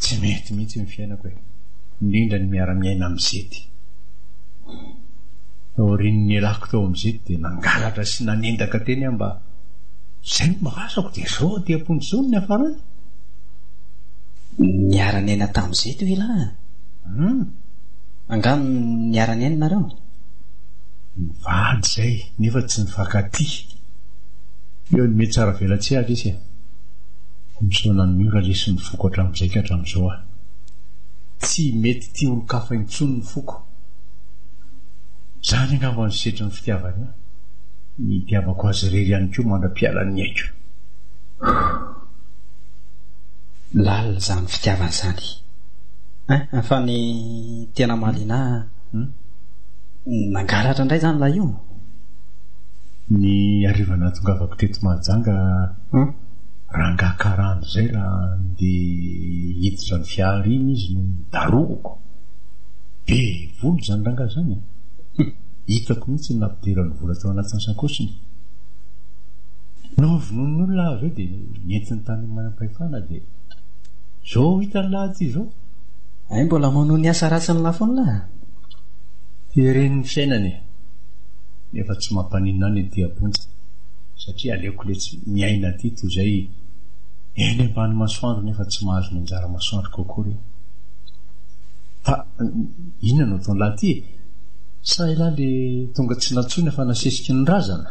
tsy mety mihitsy ny fiainako e indrindra ny miara-miaina am'izety aorian'ny elako tao am'izety dia nangalatra sy nanendaka teny mba zay no mahasako dia zao aty am-pony ny afarany niara-niaina tamin'izety ho ilahy angano niara-niaina nareo mivady zay nefa tsy nifankaty eo ny mety tsara velatsy azy isy e misoana ny miora lesy ny foko hatramin'izay ka hatramin'izao a tsy mety ty olo-kafa intsony ny foko zany angamba ny setry ny fitiavany a ny tiavako azy rery ihany koa mandra-pialan'ny aiko lalina zany fitiavany zany fa ny tena malina nangalatra indray zany la io ny arivana tongavako teto mahajanga rangakarano zay raha ndeha hiditra ny fiara iny izy no darokoko be volo zany ranga zany hitako mihitsy ny nampiderany vola tao anatin'ny sankosiny no vonon'olona avy eo dia nentiny tany manam-pahefana dia zao hitany lahy ty zao ay mbola manao ny asa ratsy ny lafony lahy tereniny fiainany nefa tsy mampaninina any ty aponja satria aleoko le tsy miaina ty toy zay eny ambany masoandro nefa tsy mahazo ny anjara masoandro kokory fa inona no ataony lahy ty sa ilahy le tonga tsy natsoina fa nasesiky ny razana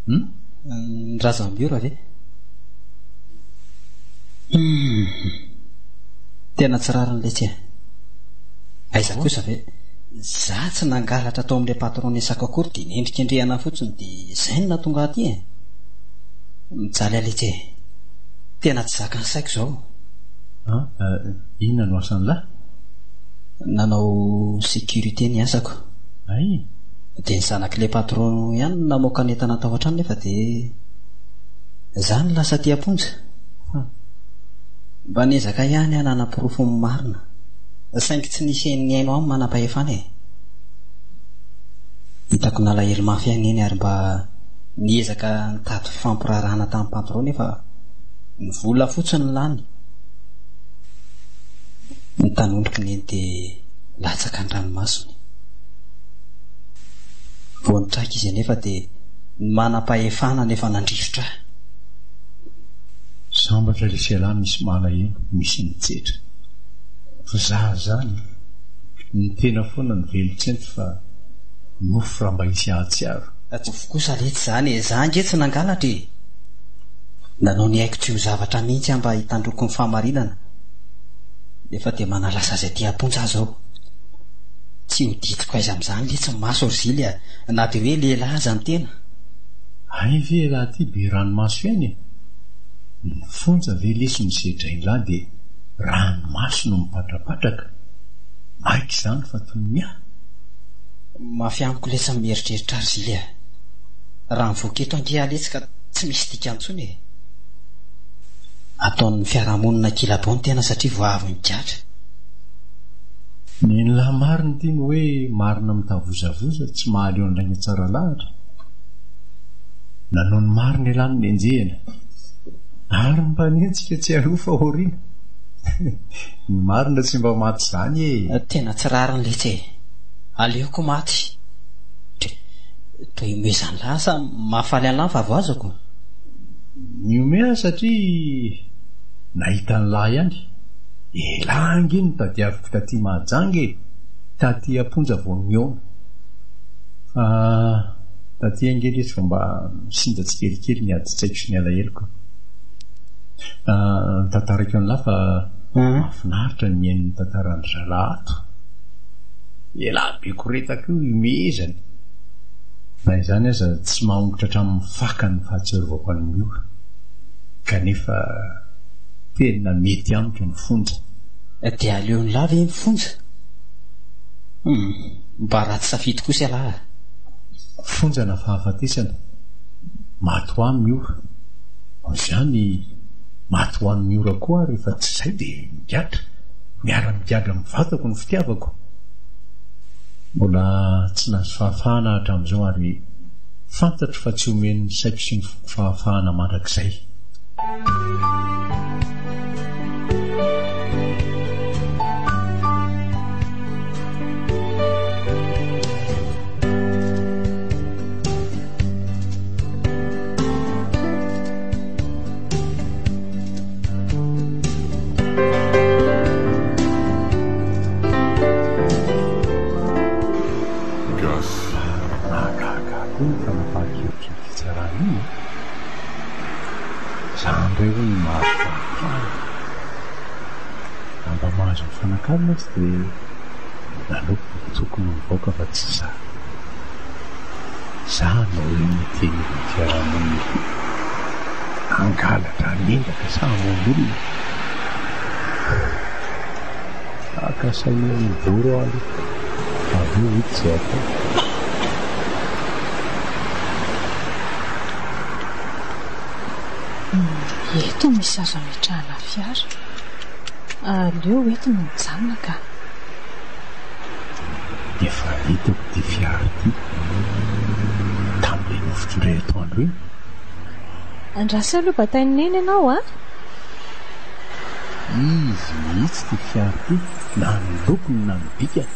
ny razam-biora ve tena tsy rariny letsy aiza kosa ve za tsy nangalatra tao amin'ilay patron esaka akory dia nendrikendrehana fotsiny dia zay no natonga aty e mijaly aletsy tena tsy zaka ny saiko zao inona no asany lahy nanao sécurité ny asako ay dia ny zanak'ilay patron ihany namoaka ny entana tao an-trano nefa dia zany lasa ty aponja mba nezaka ihany a nanam-pirofo ny marina saingy tsy nisy ny aino amin'ny manam-pahefana e hitako nalahelo mafy ihany eny ary mba niezaka nitady fampirarahana tamin'ny patron nefa ny vola fotsiny lany ny tanondroko neny dia latsaka ny ranomasony vo nitraka izy nefa dia manam-pahefana nefa nandrivotra sambatra le sialahy misy malahelo misy nitsetra fa za zany ny tena foana ny velotsenty fa nofo raha mba hisy ahatsiaro tsofo kosa letsy zany e za nge tsy nangalatra e nanao ny haiko tsy ho zavatra mihitsy mba hitandroko ny fahamarinana nefa dia manalasa azy aty aponja zao tsy ho ditiko aiza amin'izany le tsy maso ry Zily na dia hoe lehilahy aza ny tena ay ve laha ty be ranomaso ihany e ny fonja ve lesy ny sedrain'lahy dia ranomaso no mipatrapatraka maiky izany fa toy ny ahy mafiamiko le tsy mieritreritra ry Zily raha mivoaketo ange aletsy ka tsy misy dika antsony e ataon'ny fiarahamonina kilabao ny tena satria voavy migatra ny lahy marina ty no hoe marina mitavozavoza tsy mahaleo andragny tsara lahatra ny lahy marina ty no hoe marina mitavozavoza tsy mahaleo andragny tsara lahatra nanao ny marina ilany ny enjehana ary mpanentsika tsy arofa oriana ny marina tsy mba maty izany tena tsy rariny letsy aleoko maty toy mezany lasa mahafaly an'lany fa voazako niomea satria nahita ny lahy ihany elangy iny tadiaviko taty mahajangy taty amponja voaniona fa taty angely izy fa mba misinja tsy kelikely ny aditsaiko sy ny alaheloko tantarako an'lahy fa mahafinaritra ny miain'ny tantarany zalato elabe koretako imezany na izany aza tsy mahongotra hatramin'ny fakany fahatserovako an'io kanefa tena mety amiko ny fonja dia aleo ny lavy ny fonja mba ratsy safidy kosa alahy fonjana fahafatesana matoamy ora izany matoan'ny ora koa rehefa tsy izay dia migadra miara-migadra mivatako ny fitiavako mbola tsy nazo fahafahana hatramin'izao ary fantatro fa tsy omen'ny saiko sy ny fahafahana mandrakizay amba mahazo ny fanakalina tsy dia naloko tokony mivoaka fa tsy za no ny teny ny fiarahamonina angalatra nendaka sa amon'olona akasaina ny voro aly avy io hity zay atao eto misy azo ametrahana fiara aleo eto no mijanona ka efa hitako ty fiara ty tamin'ilay nofotro reheto andro iny andrasy aloha batainyneny ianao izy mihitsy ty fiara ty na ny lokony na ny bikany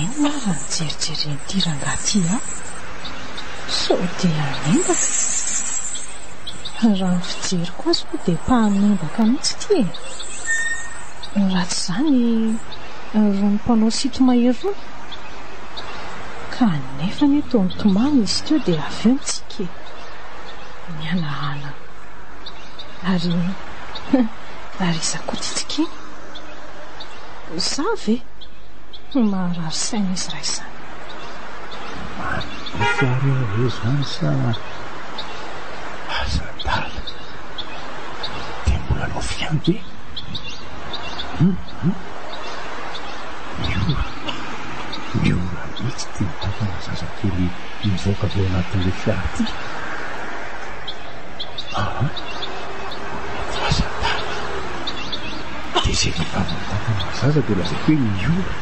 ino mara ny jerijeren'ity rangaty so dia anendaka raha ny fijeriko azy koa dia mpahanembaka mihitsy ty ratsy izany ro ny mpanao sito mahery ka nefa ny eto nitomany izy teo dia avy eo mitsika mianahana ary izakotitikiny zavy maharary saina izy raha izany fiara eo zany sa azadala dia mbola nao fiamby miora mihitsy ty mitapana zazakely mivoaka avy ao anatin'ilay fiara ty azadala dia zay rehefa mitapana zaza dia lazako hoe miora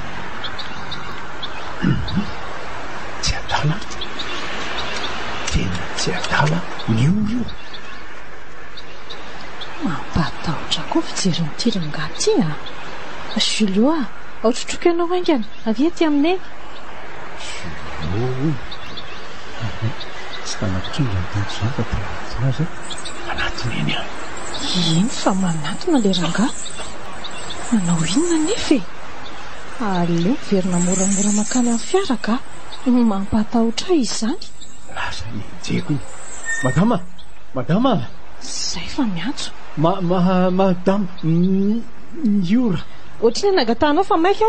tsy adala tena tsy adala mioro mampatahotra koa fijery nyity rangaty Julio aotrotroka ianao aingana avy ety aminay Julio tsy tanakindra ny tanto zany fa terazaza anatiny eny any iny fa manatona le ranga manao inona nefa aleo verina moramora makany amin'ny fiara ka mampatahotra izy zany lasa enjeko iny madama zay fa miantso madama miora ohatriny nagatanao fa maika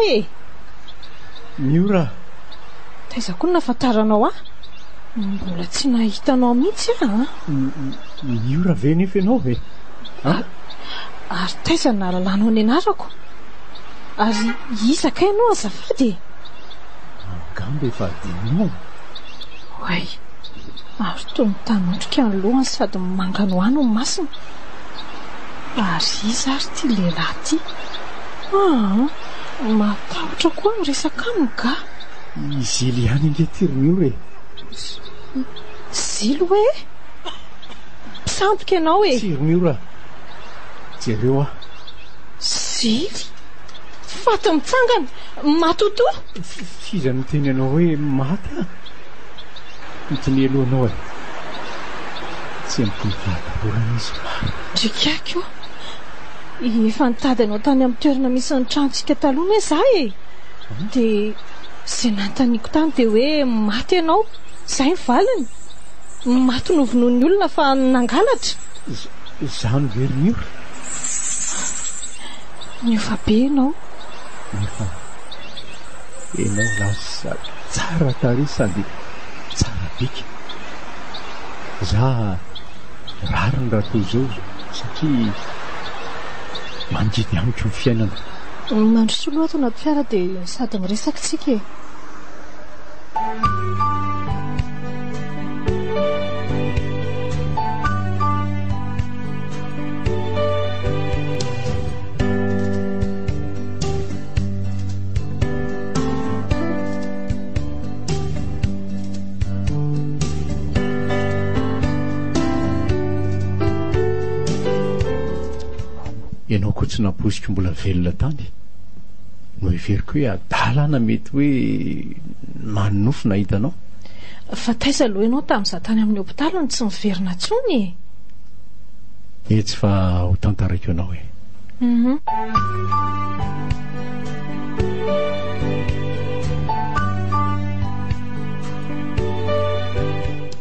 miora taiza koa nafantaranao mbola tsy nahitanao mihitsy miora ve nefa ianao ve ary taiza nalalanao ny anarako ary izaka ianao azafady gambe efa adinao oay ary toy ny tanondrika ny lohany sady manganoano ny masina ary izy ary ty lehilahy ty matahotra koa ny resaka aminy ka izy eliany ange tirony io Zilo hoe mpisandoka ianao e. Tsy miora jereo ah. Zily faty mitsangana matotoa. Fiza miteny anao hoe maty a. Miteny alohanao e. Tsy ampivatorana izy maro. Drikako efa nitady anao tany amin'ny toerana misy ny tranontsika taloha hoe za e. Dia izay nanontaniako tany dia hoe maty ianao. Izay ny valiny. Maty novonoan'ny olona fa nangalatra. Zany very miora. Miofa be ianao. Nefa ianao lasa tsara tarehy sady tsara bika. Za rary ny raha toy izao satria mandidy amiko ny fiainana. Mandrosoa loha ato anaty fiara dia sady miresaka tsika e. Ianao koa tsy naposika mbola velona tany no everiko hoe adalana mety hoe manofo nahitanao. Fa taiza aloha ianao tamin'iza tany amin'ny hopitalo ny tsy miverina intsony e. Etsy fa ho tantarako ianao e.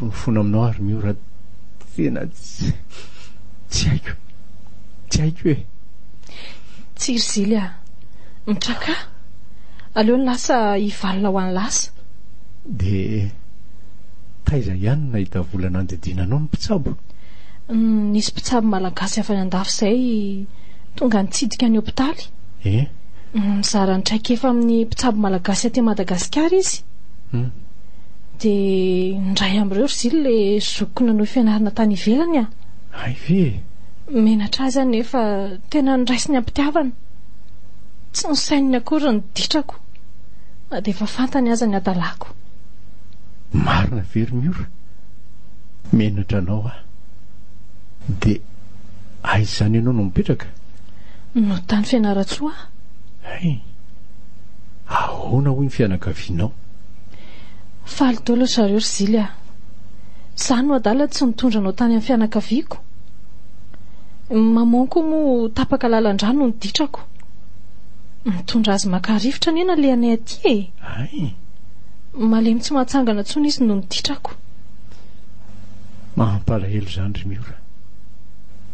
Mifona aminao ary miora tena tsy haiko e. Tsiry Zily a mitraka aleo ny lasa hivalina ho an'ny lasa. Dia taiza ihany nahita vola nandidinanao ny mpitsabo? Nisy mpitsabo malagasy avy any andafy izay tonga nitsidika ny hopitaly. Mizara nitraika efa amin'ny mpitsabo malagasy aty Madagasikara izy. Dia ndray amin'ireo Zily le zokona no fianarana tany ivelany a. Ay ve? Menatra azy nefa tena niraisiny ampitiavana. Tsy nisaininy akory ny ditrako. Dia efa fantany aza ny adalako. Marina very miora. Menatra anao ah. Dia aiza izany ianao no mipetraka? No tany Fianaratsoa. Ay. Ahoana hoy ny fianakavianao? Faly daholo zareo Zily a. Izaho no adala tsy nitondra anao tany amin'ny fianakaviako. Mamanko moa tapaka lalan-drano no ditrako. Mitondra azy maka-rivotra nena le anay aty e. Ay. Malemy tsy mahatsangana intsony izy no ditrako. Mahampalahelo izany ry miora.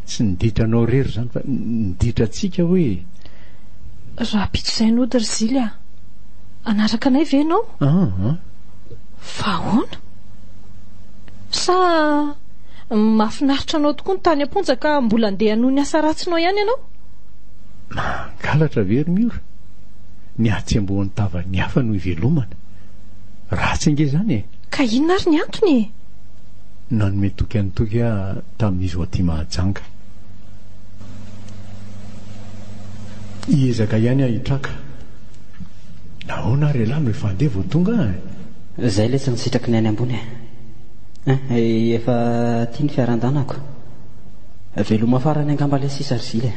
Tsy niditranao rery izany fa niditratsika hoe. Raha pitso izay no ry Zily a. Anaraka anay ve ianao? Fa ahoana? Sa mahafinaritra anao tokoa ny tany am-ponja ka mbola andeha noho ny asa ratsinao ihany ianao? Mangalatra very miora. Ny atsembohan'ny tava ny hafa no ivelomana. Ratsy ange izany e. Ka inona ary ny antony e? Nanome toky antoky tamin'izy ho aty Mahajanga. Iezaka ihany hitraka. Nahoana ary lahy no efa andeha vao tonga Izay le tsy nisitraky ny any ambony e. Efa tia ny fiaran-danako. Veloma farany angamba le sisa ry Zily.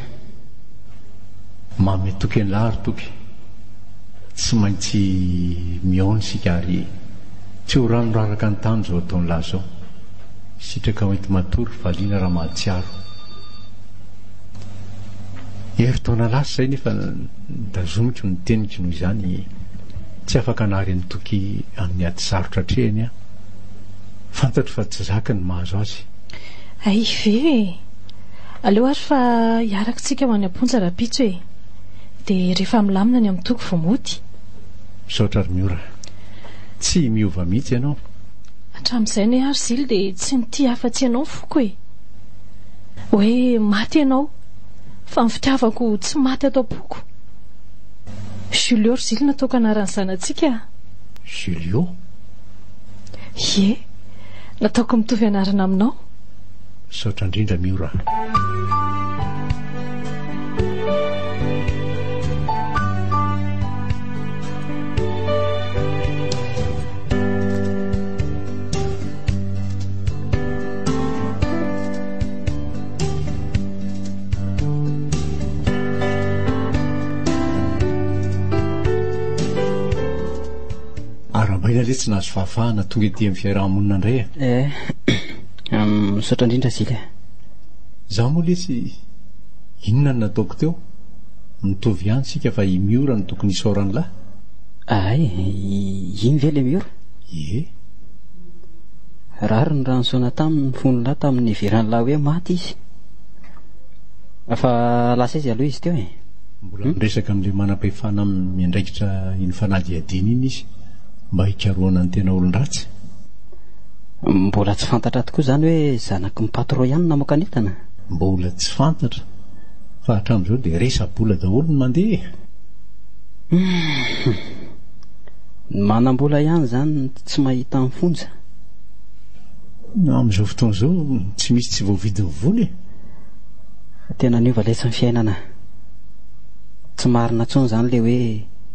Mamy toky ny lahy ary toky. Tsy maintsy miaona sika ary tsy ho rano raraka ny tany zao ataon'ny lahy zao. Sitraka hoenty matory valiana raha mahatsiaro. Herintaona lasa izay nefa nitazomiko ny teniko noho izany tsy afaka nary ny toky amin'ny ady sarotra hatrehany a. Fantatro fa tsy zaka ny mahazo azy. Ay ve. Aleo ary fa hiarakitsika ho any am-ponja rapitso e. Dia rehefa milamina ny amin'ny toko vao mody. Misaotra ry miora. Tsy miova mihitsy ianao. Hatramin'izay ne ary Zily dia tsy nity afa-tsy ianao foko e. Hoe maty ianao fa ny fitiavako tsy maty ato am-poko. Julio ry Zily nataoko anaran'ny zanantsika. Julio? Ie, nataoko mitovy anarana aminao. Misaotra indrindra miora. mbaina le tsy nahazo fahafahana tonga ety amin'ny fiarahamonina indray misaotra indrindra zika. Zaho moa le tsy inona no nataoko teo, mitovy ihany sika fa i Miora no tokony isaorany lahy. Ay, iny ve le Miora? Ie, rary ny ranosoana taminy fony lahy tamin'ny iveran'ny lahy hoe maty izy. Fa lasa izy aloha izy teo e. mbola miresaka amin'le manam-pahefana miandraikitra iny fanadihadiana iny izy mba hikaroana ny tena olon-dratsy. Mbola tsy fantatra tokoa zany hoe zanaky ny patron ihany namoaka netana. Mbola tsy fantatra fa hatramin'izao dia resa-bola daholo ny mandeha. Manam-bola ihany zany tsy mahita ny fonja. Amin'izao fotoana izao tsy misy tsy voavidin'ny vola. Tena niova letsy ny fiainana. Tsy marina intsony zany le hoe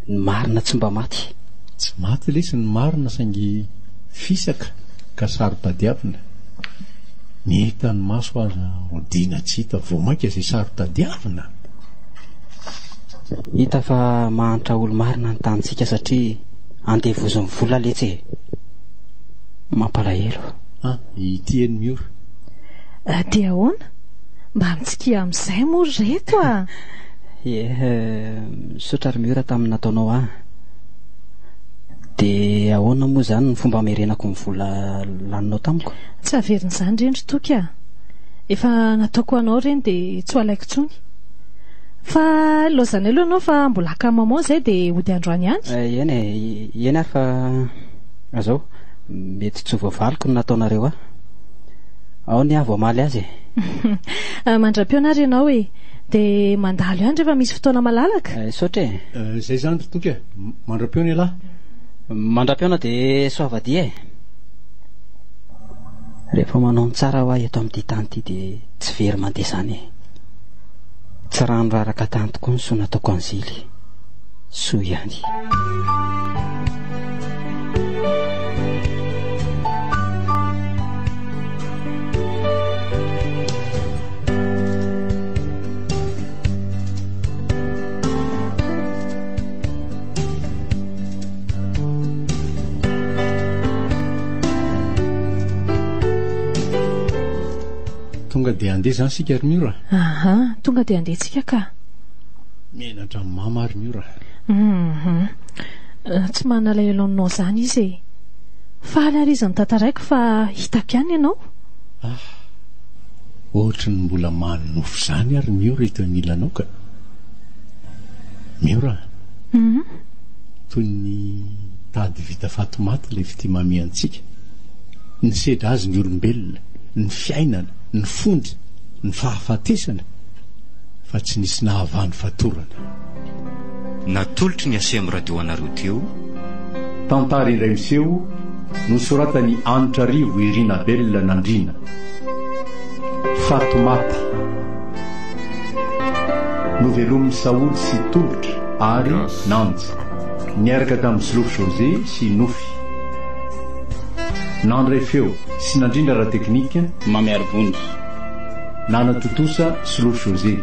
ny marina tsy mba maty. Tsy maty lesy ny marina saingy fisaka ka saro-tadiavina. Nihita ny maso aza hodina tsy hita vao mainka izay saro-tadiavina. Hita fa mahantra olo marina ny tanitsika satria andevozon'ny vola letsy e. Mampalahelo. Ity eny Miora. Dia ahoana? Mba mitsikia amin'izay moa reto a. Misaotra ry Miora tamin'ny nataonao ahy. Dia ahoana moa zany ny fomba amerenako ny vola laninao tamiko? Tsy averin'izany reny toky a. Efa nataoko anao reny dia tsy ho alaiko tsony. Fa lozana aloha anao fa mbola ka maman zay dia hody androany ihany. Eny ary fa azao mety tsy voavaliko ny nataonareo ahy. Ao ny avo amaly azy. Mandram-peo na ianao e. Dia mandalo ihany rehefa misy fotoana malalaka. Saotra e. Izay zany ry toky e. Mandram-peo ny lahy. Mandram-peona dia soavadia e. Rehefa manao ny tsara ho ahy eto amin'ity tany ity dia tsy very mandeha izany e. Tsy raha niraraka tany tokoa ny soa nataoko an'izily. Soa ihany. Tonga dia andeha zany sika ry Miora. Tonga dia andehitsika ka. Mianatra amin'ny mama ry Miora. Tsy manala elonao zany izy e. Faly ary izy nitantaraiko fa hitako ihany ianao. Ohatra ny mbola manofo zany ary Miora eto anilanao ka. Miora. Toy ny tady vita fatomaty le fitimamy antsika. Ny sedra azy ny olombelona, ny fiainana, ny fonja, ny fahafatesana, fa tsy nisy nahavany fatorana. Natolotry ny asemo radio anareo teo tantara indray miseho nosoratany Anitra Rivo Irina Belona Nandrina. Fatomaty novelomin'ny Saoly sy Tolotra ary Nanja, niaraka tamin'ny Zilofy José sy Nofy. Nandray feo sy nandrindra raha teknika Mamy Arvony. Nana Totosa Zilofy José.